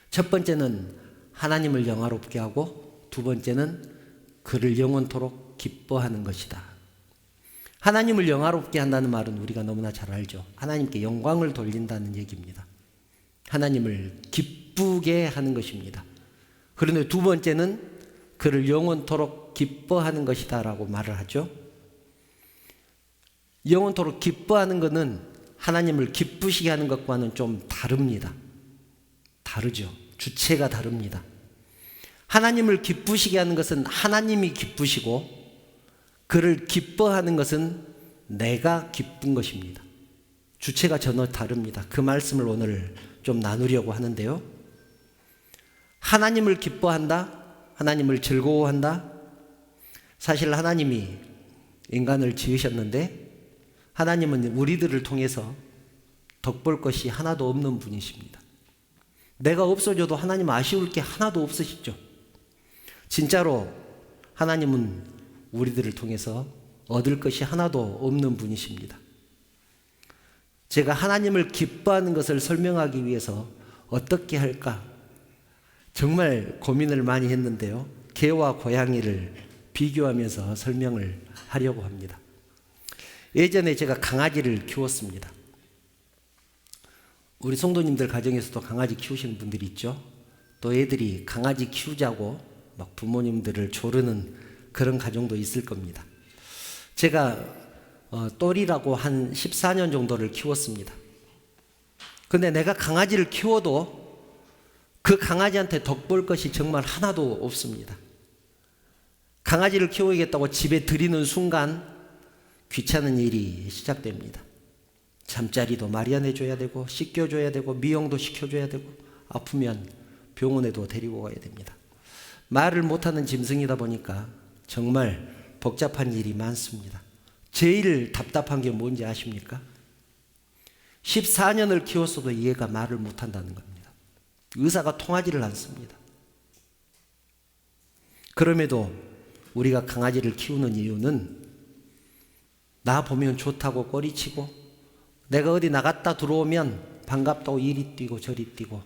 첫 번째는 하나님을 영화롭게 하고, 두 번째는 그를 영원토록 기뻐하는 것이다. 하나님을 영화롭게 한다는 말은 우리가 너무나 잘 알죠. 하나님께 영광을 돌린다는 얘기입니다. 하나님을 기쁘게 하는 것입니다. 그런데 두 번째는 그를 영원토록 기뻐하는 것이다 라고 말을 하죠. 영원토록 기뻐하는 것은 하나님을 기쁘시게 하는 것과는 좀 다릅니다. 다르죠. 주체가 다릅니다. 하나님을 기쁘시게 하는 것은 하나님이 기쁘시고, 그를 기뻐하는 것은 내가 기쁜 것입니다. 주체가 전혀 다릅니다. 그 말씀을 오늘 좀 나누려고 하는데요. 하나님을 기뻐한다, 하나님을 즐거워한다. 사실 하나님이 인간을 지으셨는데 하나님은 우리들을 통해서 덕볼 것이 하나도 없는 분이십니다. 내가 없어져도 하나님 아쉬울 게 하나도 없으시죠. 진짜로 하나님은 우리들을 통해서 얻을 것이 하나도 없는 분이십니다. 제가 하나님을 기뻐하는 것을 설명하기 위해서 어떻게 할까 정말 고민을 많이 했는데요. 개와 고양이를 비교하면서 설명을 하려고 합니다. 예전에 제가 강아지를 키웠습니다. 우리 성도님들 가정에서도 강아지 키우시는 분들이 있죠. 또 애들이 강아지 키우자고 막 부모님들을 조르는 그런 가정도 있을 겁니다. 제가 똘이라고 한 14년 정도를 키웠습니다. 근데 내가 강아지를 키워도 그 강아지한테 덕볼 것이 정말 하나도 없습니다. 강아지를 키우겠다고 집에 들이는 순간 귀찮은 일이 시작됩니다. 잠자리도 마련해줘야 되고, 씻겨줘야 되고, 미용도 시켜줘야 되고, 아프면 병원에도 데리고 가야 됩니다. 말을 못하는 짐승이다 보니까 정말 복잡한 일이 많습니다. 제일 답답한 게 뭔지 아십니까? 14년을 키웠어도 얘가 말을 못한다는 겁니다. 의사가 통하지를 않습니다. 그럼에도 우리가 강아지를 키우는 이유는 나 보면 좋다고 꼬리치고, 내가 어디 나갔다 들어오면 반갑다고 이리 뛰고 저리 뛰고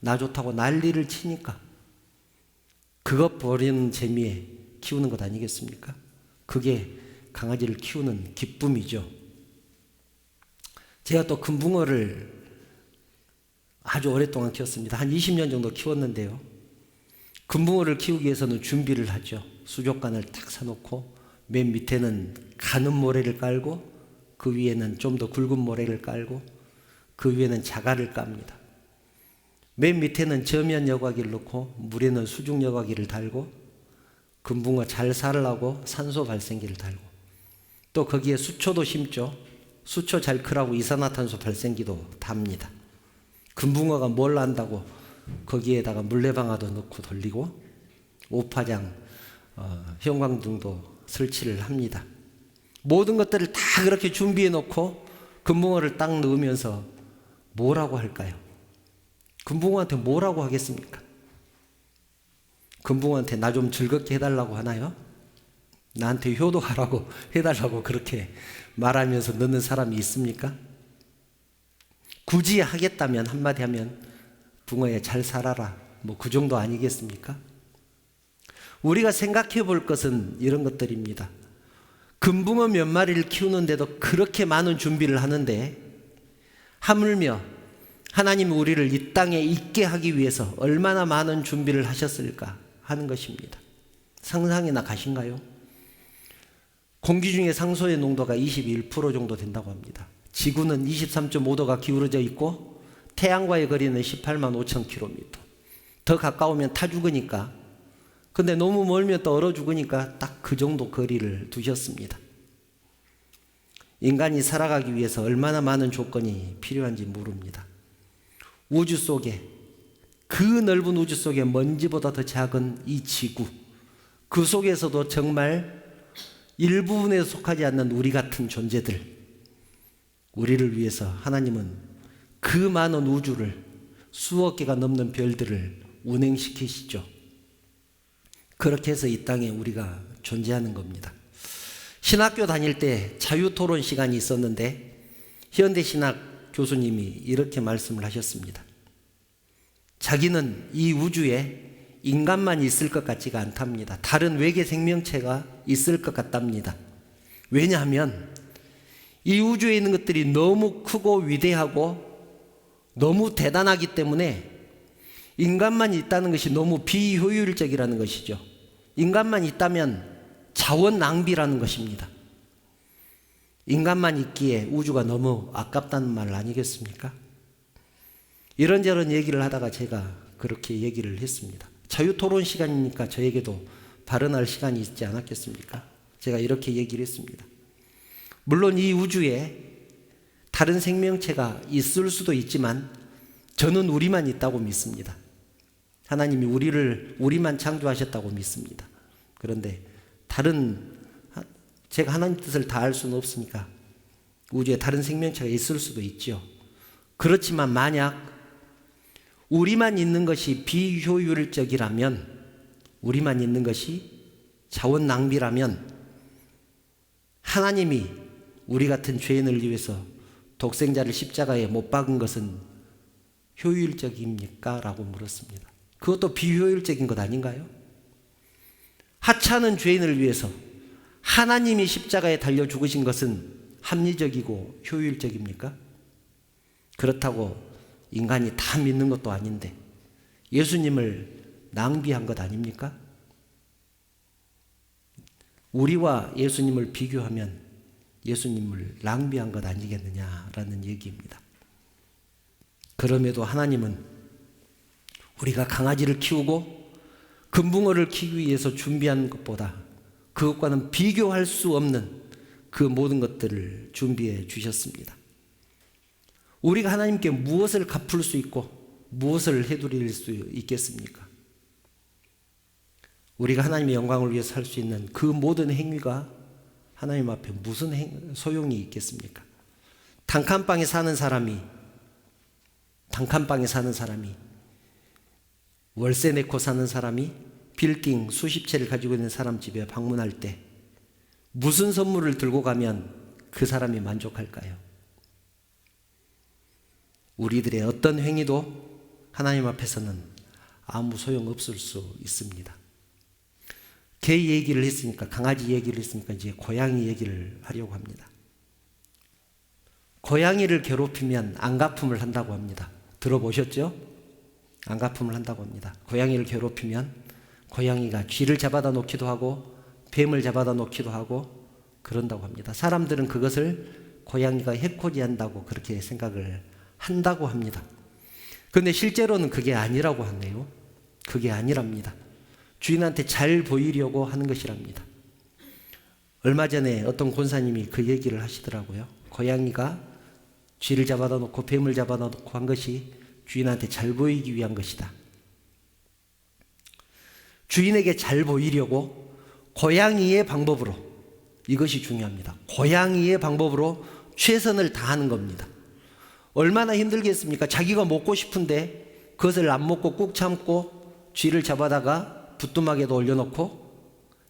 나 좋다고 난리를 치니까 그것 버리는 재미에 키우는 것 아니겠습니까? 그게 강아지를 키우는 기쁨이죠. 제가 또 금붕어를 아주 오랫동안 키웠습니다. 한 20년 정도 키웠는데요. 금붕어를 키우기 위해서는 준비를 하죠. 수족관을 딱 사놓고 맨 밑에는 가는 모래를 깔고 그 위에는 좀 더 굵은 모래를 깔고 그 위에는 자갈을 깝니다. 맨 밑에는 저면 여과기를 넣고 물에는 수중 여과기를 달고 금붕어 잘 살라고 산소 발생기를 달고 또 거기에 수초도 심죠. 수초 잘 크라고 이산화탄소 발생기도 답니다. 금붕어가 뭘 안다고 거기에다가 물레방아도 넣고 돌리고 오파장, 형광등도 설치를 합니다. 모든 것들을 다 그렇게 준비해 놓고 금붕어를 딱 넣으면서 뭐라고 할까요? 금붕어한테 뭐라고 하겠습니까? 금붕어한테 나 좀 즐겁게 해달라고 하나요? 나한테 효도하라고 해달라고 그렇게 말하면서 넣는 사람이 있습니까? 굳이 하겠다면 한마디 하면 붕어야 잘 살아라, 뭐 그 정도 아니겠습니까? 우리가 생각해 볼 것은 이런 것들입니다. 금붕어 몇 마리를 키우는데도 그렇게 많은 준비를 하는데 하물며 하나님이 우리를 이 땅에 있게 하기 위해서 얼마나 많은 준비를 하셨을까 하는 것입니다. 상상이나 가신가요? 공기 중에 상소의 농도가 21% 정도 된다고 합니다. 지구는 23.5도가 기울어져 있고 태양과의 거리는 18만 5천 킬로미터. 더 가까우면 타 죽으니까, 근데 너무 멀면 또 얼어 죽으니까 딱 그 정도 거리를 두셨습니다. 인간이 살아가기 위해서 얼마나 많은 조건이 필요한지 모릅니다. 우주 속에, 그 넓은 우주 속에 먼지보다 더 작은 이 지구, 그 속에서도 정말 일부분에 속하지 않는 우리 같은 존재들, 우리를 위해서 하나님은 그 많은 우주를, 수억 개가 넘는 별들을 운행시키시죠. 그렇게 해서 이 땅에 우리가 존재하는 겁니다. 신학교 다닐 때 자유토론 시간이 있었는데 현대신학 교수님이 이렇게 말씀을 하셨습니다. 자기는 이 우주에 인간만 있을 것 같지가 않답니다. 다른 외계 생명체가 있을 것 같답니다. 왜냐하면 이 우주에 있는 것들이 너무 크고 위대하고 너무 대단하기 때문에 인간만 있다는 것이 너무 비효율적이라는 것이죠. 인간만 있다면 자원 낭비라는 것입니다. 인간만 있기에 우주가 너무 아깝다는 말 아니겠습니까? 이런저런 얘기를 하다가 제가 그렇게 얘기를 했습니다. 자유토론 시간이니까 저에게도 발언할 시간이 있지 않았겠습니까? 제가 이렇게 얘기를 했습니다. 물론 이 우주에 다른 생명체가 있을 수도 있지만 저는 우리만 있다고 믿습니다. 하나님이 우리만 창조하셨다고 믿습니다. 그런데 제가 하나님 뜻을 다 알 수는 없으니까 우주에 다른 생명체가 있을 수도 있죠. 그렇지만 만약 우리만 있는 것이 비효율적이라면, 우리만 있는 것이 자원 낭비라면 하나님이 우리 같은 죄인을 위해서 독생자를 십자가에 못 박은 것은 효율적입니까? 라고 물었습니다. 그것도 비효율적인 것 아닌가요? 하찮은 죄인을 위해서 하나님이 십자가에 달려 죽으신 것은 합리적이고 효율적입니까? 그렇다고 인간이 다 믿는 것도 아닌데 예수님을 낭비한 것 아닙니까? 우리와 예수님을 비교하면 예수님을 낭비한 것 아니겠느냐라는 얘기입니다. 그럼에도 하나님은 우리가 강아지를 키우고 금붕어를 키우기 위해서 준비한 것보다 그것과는 비교할 수 없는 그 모든 것들을 준비해 주셨습니다. 우리가 하나님께 무엇을 갚을 수 있고 무엇을 해드릴 수 있겠습니까? 우리가 하나님의 영광을 위해서 할 수 있는 그 모든 행위가 하나님 앞에 무슨 소용이 있겠습니까? 단칸방에 사는 사람이 월세 내고 사는 사람이 빌딩 수십 채를 가지고 있는 사람 집에 방문할 때 무슨 선물을 들고 가면 그 사람이 만족할까요? 우리들의 어떤 행위도 하나님 앞에서는 아무 소용없을 수 있습니다. 개 얘기를 했으니까, 강아지 얘기를 했으니까 이제 고양이 얘기를 하려고 합니다. 고양이를 괴롭히면 안가품을 한다고 합니다. 들어보셨죠? 안가품을 한다고 합니다. 고양이를 괴롭히면 고양이가 쥐를 잡아다 놓기도 하고 뱀을 잡아다 놓기도 하고 그런다고 합니다. 사람들은 그것을 고양이가 해코지 한다고 그렇게 생각을 한다고 합니다. 그런데 실제로는 그게 아니라고 하네요. 그게 아니랍니다. 주인한테 잘 보이려고 하는 것이랍니다. 얼마 전에 어떤 권사님이 그 얘기를 하시더라고요. 고양이가 쥐를 잡아다 놓고 뱀을 잡아다 놓고 한 것이 주인한테 잘 보이기 위한 것이다. 주인에게 잘 보이려고 고양이의 방법으로, 이것이 중요합니다. 고양이의 방법으로 최선을 다하는 겁니다. 얼마나 힘들겠습니까? 자기가 먹고 싶은데 그것을 안 먹고 꾹 참고 쥐를 잡아다가 부뚜막에도 올려놓고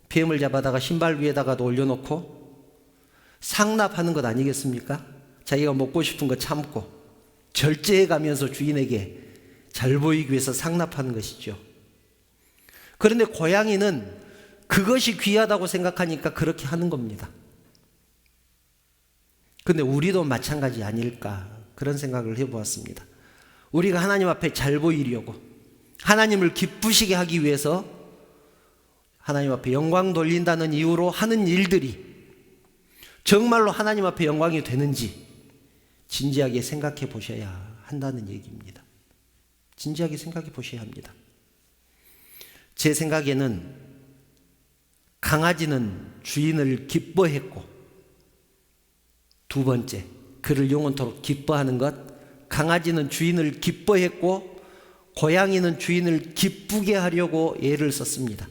뱀을 잡아다가 신발 위에다가도 올려놓고 상납하는 것 아니겠습니까? 자기가 먹고 싶은 거 참고 절제해가면서 주인에게 잘 보이기 위해서 상납하는 것이죠. 그런데 고양이는 그것이 귀하다고 생각하니까 그렇게 하는 겁니다. 그런데 우리도 마찬가지 아닐까, 그런 생각을 해보았습니다. 우리가 하나님 앞에 잘 보이려고, 하나님을 기쁘시게 하기 위해서 하나님 앞에 영광 돌린다는 이유로 하는 일들이 정말로 하나님 앞에 영광이 되는지 진지하게 생각해 보셔야 한다는 얘기입니다. 진지하게 생각해 보셔야 합니다. 제 생각에는 강아지는 주인을 기뻐했고, 두 번째, 그를 영원토록 기뻐하는 것, 강아지는 주인을 기뻐했고 고양이는 주인을 기쁘게 하려고 애를 썼습니다.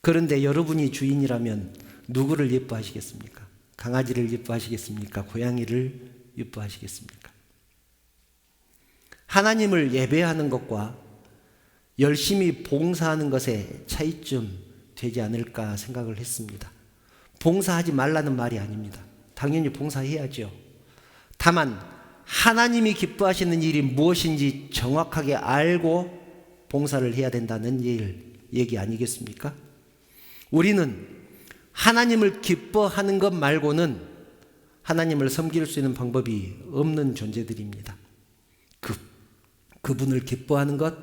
그런데 여러분이 주인이라면 누구를 예뻐하시겠습니까? 강아지를 예뻐하시겠습니까? 고양이를 예뻐하시겠습니까? 하나님을 예배하는 것과 열심히 봉사하는 것에 차이점 되지 않을까 생각을 했습니다. 봉사하지 말라는 말이 아닙니다. 당연히 봉사해야죠. 다만 하나님이 기뻐하시는 일이 무엇인지 정확하게 알고 봉사를 해야 된다는 얘기 아니겠습니까? 우리는 하나님을 기뻐하는 것 말고는 하나님을 섬길 수 있는 방법이 없는 존재들입니다. 그분을 기뻐하는 것,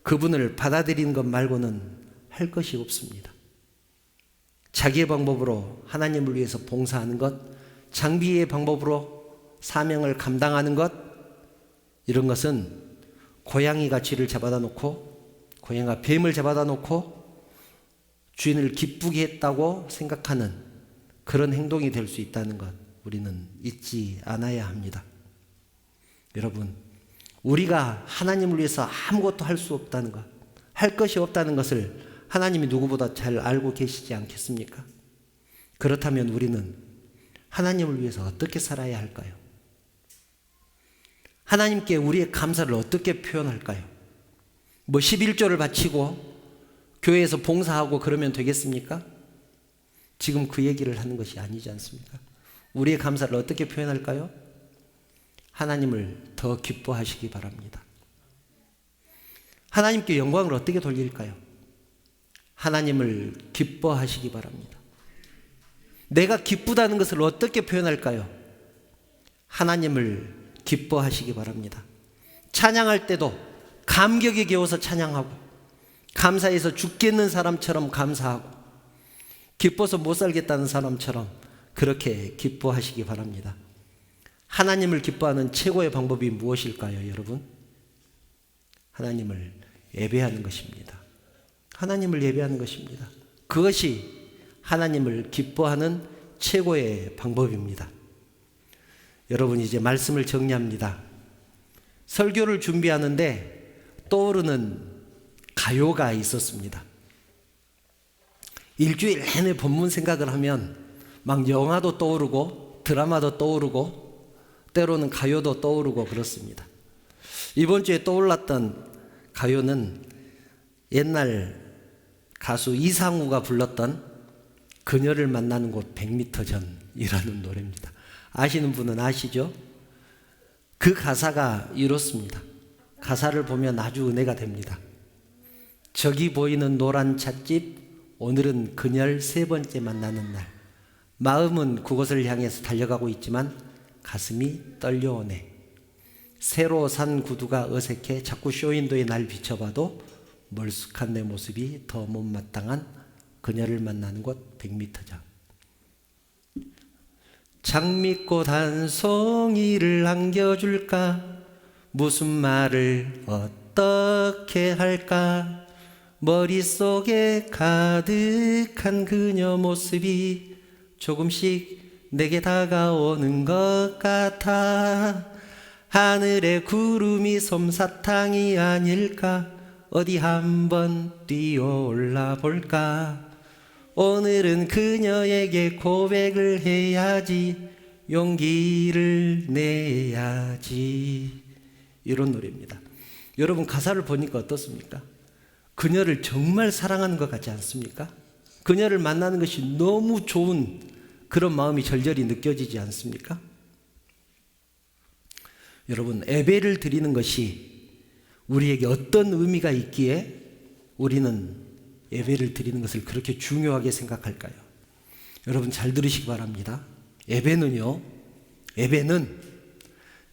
그분을 받아들이는 것 말고는 할 것이 없습니다. 자기의 방법으로 하나님을 위해서 봉사하는 것, 장비의 방법으로 사명을 감당하는 것, 이런 것은 고양이가 쥐를 잡아다 놓고 고양이가 뱀을 잡아다 놓고 주인을 기쁘게 했다고 생각하는 그런 행동이 될 수 있다는 것, 우리는 잊지 않아야 합니다. 여러분, 우리가 하나님을 위해서 아무것도 할 수 없다는 것, 할 것이 없다는 것을 하나님이 누구보다 잘 알고 계시지 않겠습니까? 그렇다면 우리는 하나님을 위해서 어떻게 살아야 할까요? 하나님께 우리의 감사를 어떻게 표현할까요? 11조를 바치고 교회에서 봉사하고 그러면 되겠습니까? 지금 그 얘기를 하는 것이 아니지 않습니까? 우리의 감사를 어떻게 표현할까요? 하나님을 더 기뻐하시기 바랍니다. 하나님께 영광을 어떻게 돌릴까요? 하나님을 기뻐하시기 바랍니다. 내가 기쁘다는 것을 어떻게 표현할까요? 하나님을 기뻐하시기 바랍니다. 찬양할 때도 감격에 겨워서 찬양하고, 감사해서 죽겠는 사람처럼 감사하고, 기뻐서 못 살겠다는 사람처럼 그렇게 기뻐하시기 바랍니다. 하나님을 기뻐하는 최고의 방법이 무엇일까요, 여러분? 하나님을 예배하는 것입니다. 하나님을 예배하는 것입니다. 그것이 하나님을 기뻐하는 최고의 방법입니다. 여러분, 이제 말씀을 정리합니다. 설교를 준비하는데 떠오르는 가요가 있었습니다. 일주일 내내 본문 생각을 하면 막 영화도 떠오르고 드라마도 떠오르고 때로는 가요도 떠오르고 그렇습니다. 이번 주에 떠올랐던 가요는 옛날 가수 이상우가 불렀던 그녀를 만나는 곳 100m 전이라는 노래입니다. 아시는 분은 아시죠? 그 가사가 이렇습니다. 가사를 보면 아주 은혜가 됩니다. 저기 보이는 노란 찻집, 오늘은 그녀를 3번째 만나는 날. 마음은 그곳을 향해서 달려가고 있지만 가슴이 떨려오네. 새로 산 구두가 어색해 자꾸 쇼윈도에 날 비춰봐도 멀쑥한 내 모습이 더 못마땅한 그녀를 만나는 곳 100m 전. 장미꽃 한 송이를 안겨줄까? 무슨 말을 어떻게 할까? 머릿속에 가득한 그녀 모습이 조금씩 내게 다가오는 것 같아. 하늘에 구름이 솜사탕이 아닐까? 어디 한번 뛰어올라 볼까? 오늘은 그녀에게 고백을 해야지. 용기를 내야지. 이런 노래입니다. 여러분 가사를 보니까 어떻습니까? 그녀를 정말 사랑하는 것 같지 않습니까? 그녀를 만나는 것이 너무 좋은 그런 마음이 절절히 느껴지지 않습니까? 여러분, 예배를 드리는 것이 우리에게 어떤 의미가 있기에 우리는 예배를 드리는 것을 그렇게 중요하게 생각할까요? 여러분 잘 들으시기 바랍니다. 예배는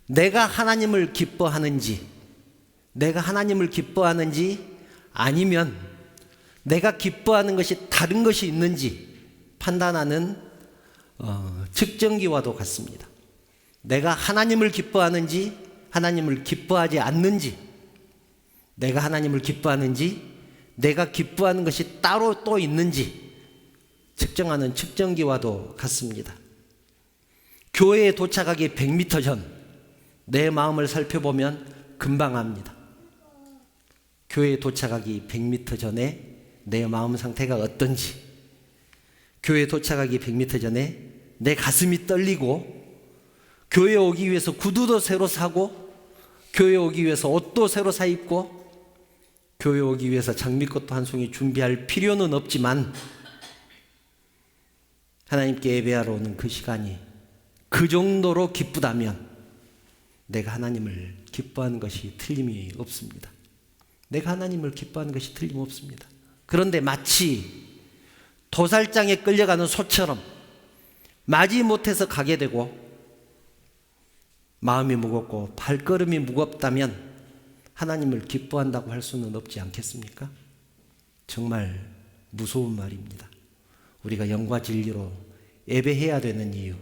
내가 하나님을 기뻐하는지 아니면 내가 기뻐하는 것이 다른 것이 있는지 판단하는 측정기와도 같습니다. 내가 하나님을 기뻐하는지 하나님을 기뻐하지 않는지, 내가 하나님을 기뻐하는지 내가 기뻐하는 것이 따로 또 있는지 측정하는 측정기와도 같습니다. 교회에 도착하기 100m 전 내 마음을 살펴보면 금방 압니다. 교회에 도착하기 100m 전에 내 마음 상태가 어떤지, 교회에 도착하기 100m 전에 내 가슴이 떨리고, 교회에 오기 위해서 구두도 새로 사고, 교회에 오기 위해서 옷도 새로 사 입고, 교회에 오기 위해서 장미꽃도 한 송이 준비할 필요는 없지만 하나님께 예배하러 오는 그 시간이 그 정도로 기쁘다면 내가 하나님을 기뻐하는 것이 틀림이 없습니다. 내가 하나님을 기뻐하는 것이 틀림없습니다. 그런데 마치 도살장에 끌려가는 소처럼 마지 못해서 가게 되고 마음이 무겁고 발걸음이 무겁다면 하나님을 기뻐한다고 할 수는 없지 않겠습니까? 정말 무서운 말입니다. 우리가 영과 진리로 예배해야 되는 이유,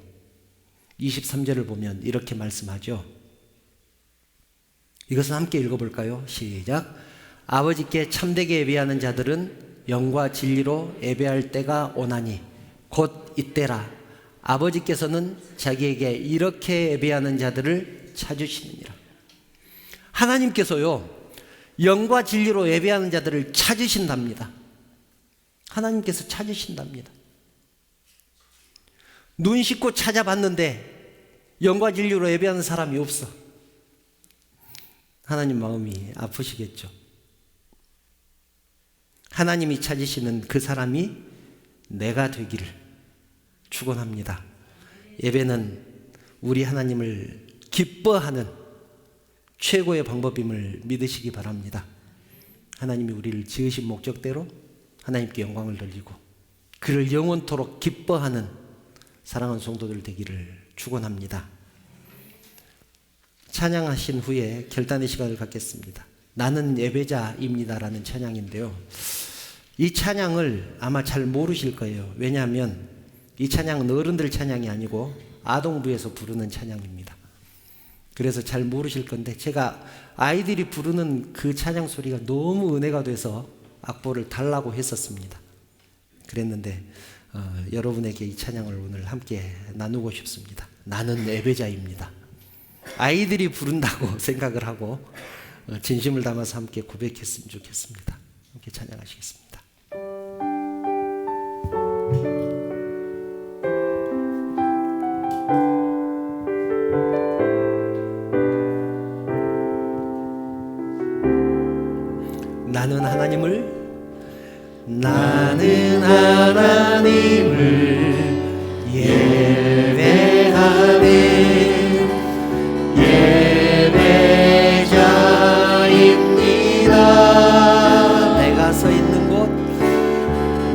23절을 보면 이렇게 말씀하죠. 이것은 함께 읽어볼까요? 시작. 아버지께 참되게 예배하는 자들은 영과 진리로 예배할 때가 오나니 곧 이때라. 아버지께서는 자기에게 이렇게 예배하는 자들을 찾으시느니라. 하나님께서요, 영과 진리로 예배하는 자들을 찾으신답니다. 하나님께서 찾으신답니다. 눈 씻고 찾아봤는데 영과 진리로 예배하는 사람이 없어. 하나님 마음이 아프시겠죠. 하나님이 찾으시는 그 사람이 내가 되기를 축원합니다. 예배는 우리 하나님을 기뻐하는 최고의 방법임을 믿으시기 바랍니다. 하나님이 우리를 지으신 목적대로 하나님께 영광을 돌리고 그를 영원토록 기뻐하는 사랑하는 성도들 되기를 축원합니다. 찬양하신 후에 결단의 시간을 갖겠습니다. 나는 예배자입니다라는 찬양인데요. 이 찬양을 아마 잘 모르실 거예요. 왜냐하면 이 찬양은 어른들 찬양이 아니고 아동부에서 부르는 찬양입니다. 그래서 잘 모르실 건데 제가 아이들이 부르는 그 찬양 소리가 너무 은혜가 돼서 악보를 달라고 했었습니다. 그랬는데 여러분에게 이 찬양을 오늘 함께 나누고 싶습니다. 나는 예배자입니다. 아이들이 부른다고 생각을 하고 진심을 담아서 함께 고백했으면 좋겠습니다. 함께 찬양하시겠습니다. 나는 하나님을 예배하는 예배자입니다.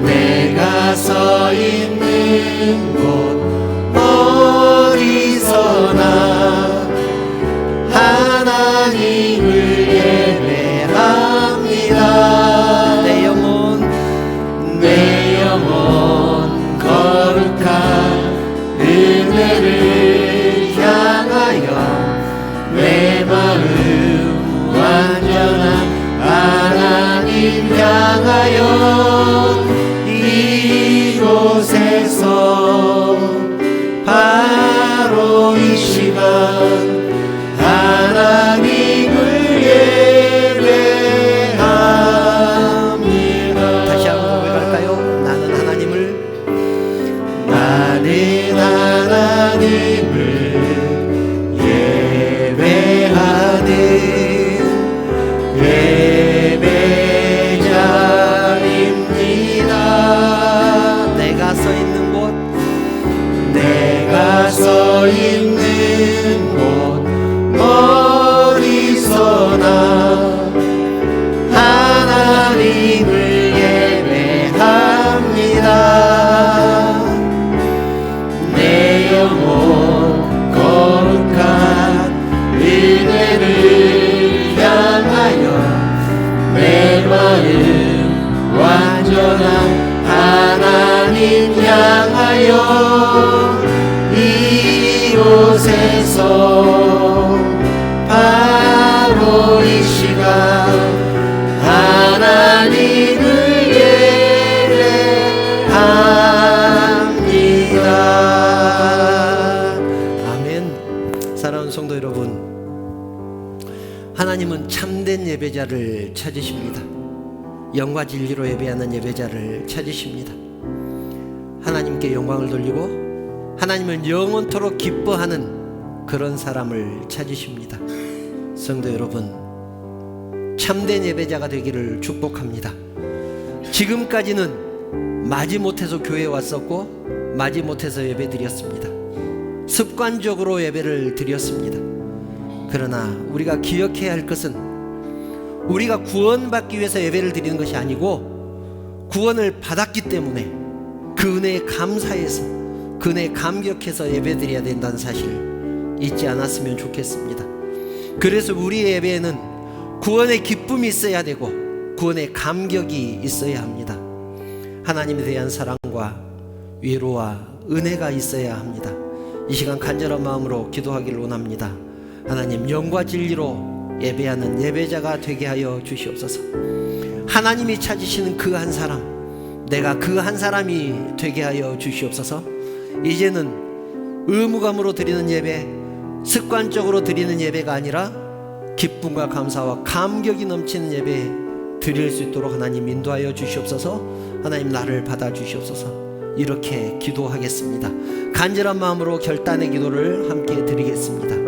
내가 서 있는 곳 어디서나 하나님을 예배합니다. 내 영혼 거룩한 은혜를 향하여 내 마음 완전한 하나님 향하여 이곳에서 바로 이 시간 하나님을 예배합니다. 다시 한번 고백할까요? 나는 하나님을 예배하는 예배자입니다. 내가 서 있는 곳 어디서나 하나님을 예배합니다. 내 영혼 거룩한 은혜를 향하여 내 마음 완전한 하나님 향하여 이곳에서 바로 이 시간 하나님을 예배합니다. 아멘. 사랑하는 성도 여러분, 하나님은 참된 예배자를 찾으십니다. 영과 진리로 예배하는 예배자를 찾으십니다. 하나님께 영광을 돌리고 하나님을 영원토록 기뻐하는 그런 사람을 찾으십니다. 성도 여러분, 참된 예배자가 되기를 축복합니다. 지금까지는 마지못해서 교회에 왔었고 마지못해서 예배 드렸습니다. 습관적으로 예배를 드렸습니다. 그러나 우리가 기억해야 할 것은 우리가 구원받기 위해서 예배를 드리는 것이 아니고 구원을 받았기 때문에 그 은혜에 감사해서 그 은혜에 감격해서 예배 드려야 된다는 사실을 잊지 않았으면 좋겠습니다. 그래서 우리의 예배에는 구원의 기쁨이 있어야 되고 구원의 감격이 있어야 합니다. 하나님에 대한 사랑과 위로와 은혜가 있어야 합니다. 이 시간 간절한 마음으로 기도하기를 원합니다. 하나님, 영과 진리로 예배하는 예배자가 되게 하여 주시옵소서. 하나님이 찾으시는 그 한 사람, 내가 그 한 사람이 되게 하여 주시옵소서. 이제는 의무감으로 드리는 예배, 습관적으로 드리는 예배가 아니라 기쁨과 감사와 감격이 넘치는 예배 드릴 수 있도록 하나님 인도하여 주시옵소서. 하나님, 나를 받아 주시옵소서. 이렇게 기도하겠습니다. 간절한 마음으로 결단의 기도를 함께 드리겠습니다.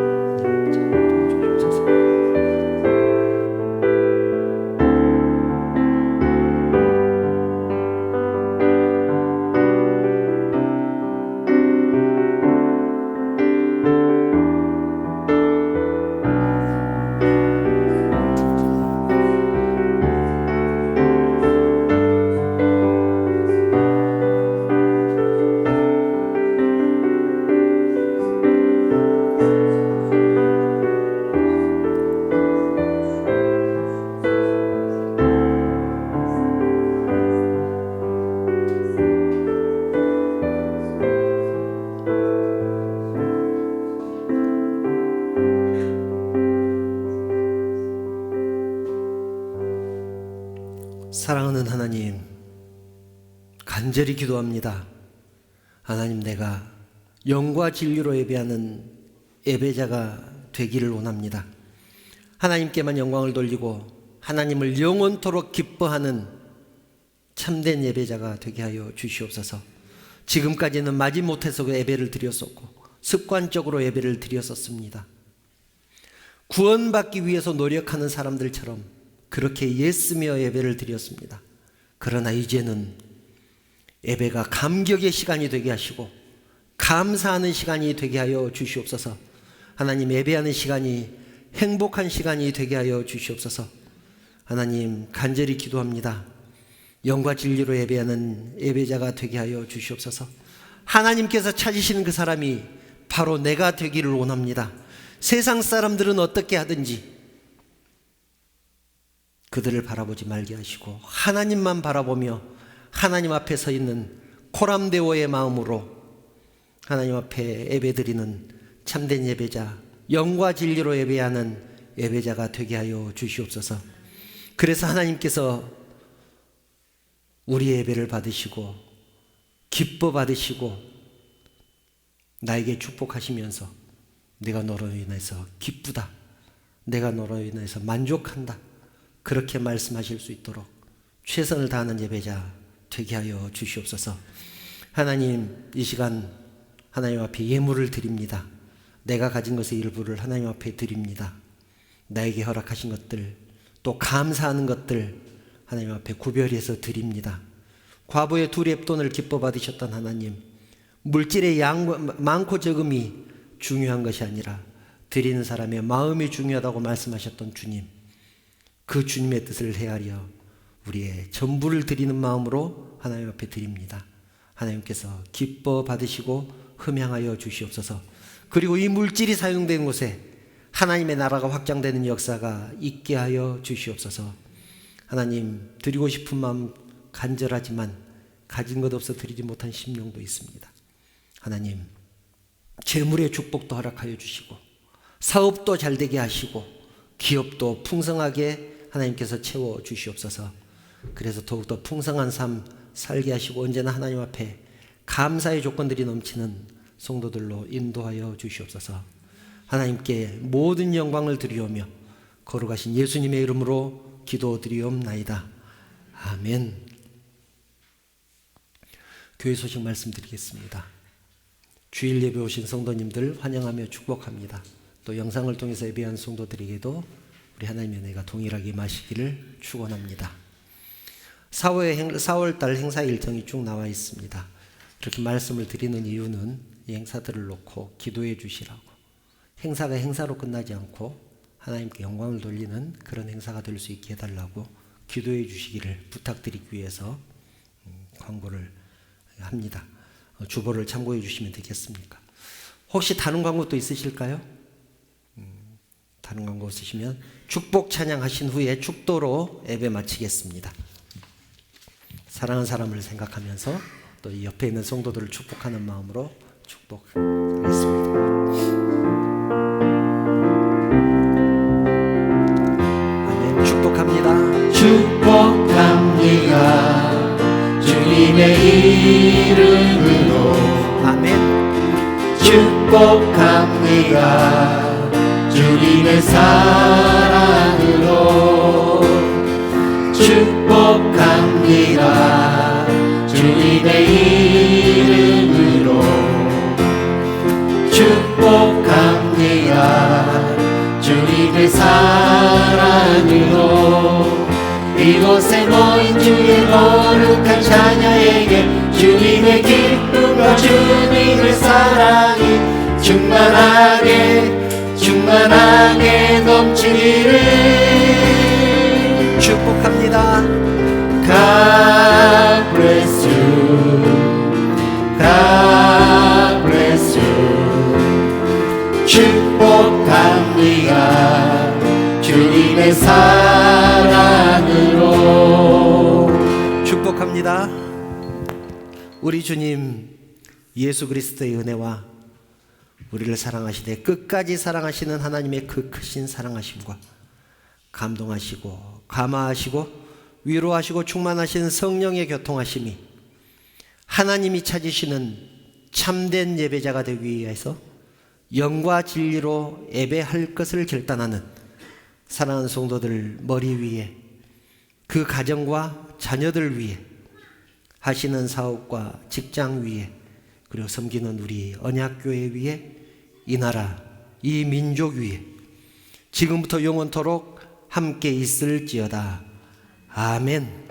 사랑하는 하나님, 간절히 기도합니다. 하나님, 내가 영과 진리로 예배하는 예배자가 되기를 원합니다. 하나님께만 영광을 돌리고 하나님을 영원토록 기뻐하는 참된 예배자가 되게 하여 주시옵소서. 지금까지는 마지못해서 예배를 드렸었고 습관적으로 예배를 드렸었습니다. 구원받기 위해서 노력하는 사람들처럼 그렇게 예쓰며 예배를 드렸습니다. 그러나 이제는 예배가 감격의 시간이 되게 하시고 감사하는 시간이 되게 하여 주시옵소서. 하나님, 예배하는 시간이 행복한 시간이 되게 하여 주시옵소서. 하나님, 간절히 기도합니다. 영과 진리로 예배하는 예배자가 되게 하여 주시옵소서. 하나님께서 찾으시는 그 사람이 바로 내가 되기를 원합니다. 세상 사람들은 어떻게 하든지 그들을 바라보지 말게 하시고 하나님만 바라보며 하나님 앞에 서 있는 코람데오의 마음으로 하나님 앞에 예배드리는 참된 예배자, 영과 진리로 예배하는 예배자가 되게 하여 주시옵소서. 그래서 하나님께서 우리의 예배를 받으시고 기뻐 받으시고 나에게 축복하시면서 내가 너로 인해서 기쁘다, 내가 너로 인해서 만족한다, 그렇게 말씀하실 수 있도록 최선을 다하는 예배자 되게 하여 주시옵소서. 하나님, 이 시간 하나님 앞에 예물을 드립니다. 내가 가진 것의 일부를 하나님 앞에 드립니다. 나에게 허락하신 것들, 또 감사하는 것들 하나님 앞에 구별해서 드립니다. 과부의 두 렙돈을 기뻐 받으셨던 하나님, 물질의 많고 적음이 중요한 것이 아니라 드리는 사람의 마음이 중요하다고 말씀하셨던 주님, 그 주님의 뜻을 헤아려 우리의 전부를 드리는 마음으로 하나님 앞에 드립니다. 하나님께서 기뻐 받으시고 흠양하여 주시옵소서. 그리고 이 물질이 사용되는 곳에 하나님의 나라가 확장되는 역사가 있게 하여 주시옵소서. 하나님, 드리고 싶은 마음 간절하지만 가진 것 없어 드리지 못한 심령도 있습니다. 하나님, 재물의 축복도 허락하여 주시고 사업도 잘 되게 하시고 기업도 풍성하게 하나님께서 채워 주시옵소서. 그래서 더욱더 풍성한 삶 살게 하시고 언제나 하나님 앞에 감사의 조건들이 넘치는 성도들로 인도하여 주시옵소서. 하나님께 모든 영광을 드리오며 거룩하신 예수님의 이름으로 기도드리옵나이다. 아멘. 교회 소식 말씀드리겠습니다. 주일 예배 오신 성도님들 환영하며 축복합니다. 또 영상을 통해서 예배한 성도들에게도 우리 하나님의 은혜가 동일하게 임하시기를 축원합니다. 4월달 행사 일정이 쭉 나와 있습니다. 이렇게 말씀을 드리는 이유는 이 행사들을 놓고 기도해 주시라고, 행사가 행사로 끝나지 않고 하나님께 영광을 돌리는 그런 행사가 될 수 있게 해달라고 기도해 주시기를 부탁드리기 위해서 광고를 합니다. 주보를 참고해 주시면 되겠습니까? 혹시 다른 광고 또 있으실까요? 다른 광고 없으시면 축복 찬양하신 후에 축도로 예배 마치겠습니다. 사랑하는 사람을 생각하면서 또 이 옆에 있는 성도들을 축복하는 마음으로 축복하겠습니다. 아멘. 축복합니다. 축복합니다. 주님의 이름으로. 아멘. 축복합니다. 주님의 사랑으로. 축복합니다. 주님의 이름으로. 축복합니다. 주님의 사랑으로. 이곳에 모인 주의 거룩한 자녀에게 주님의 기쁨과 주님의 사랑이 충만하게 넘치기를 축복합니다. God bless you. God bless you. 축복합니다. 주님의 사랑으로. 축복합니다. 우리 주님 예수 그리스도의 은혜와 우리를 사랑하시되 끝까지 사랑하시는 하나님의 그 크신 사랑하심과 감동하시고 감화하시고 위로하시고 충만하시는 성령의 교통하심이 하나님이 찾으시는 참된 예배자가 되기 위해서 영과 진리로 예배할 것을 결단하는 사랑하는 성도들 머리 위에, 그 가정과 자녀들 위에, 하시는 사업과 직장 위에, 그리고 섬기는 우리 언약교회 위에, 이 나라, 이 민족 위에 지금부터 영원토록 함께 있을지어다. 아멘.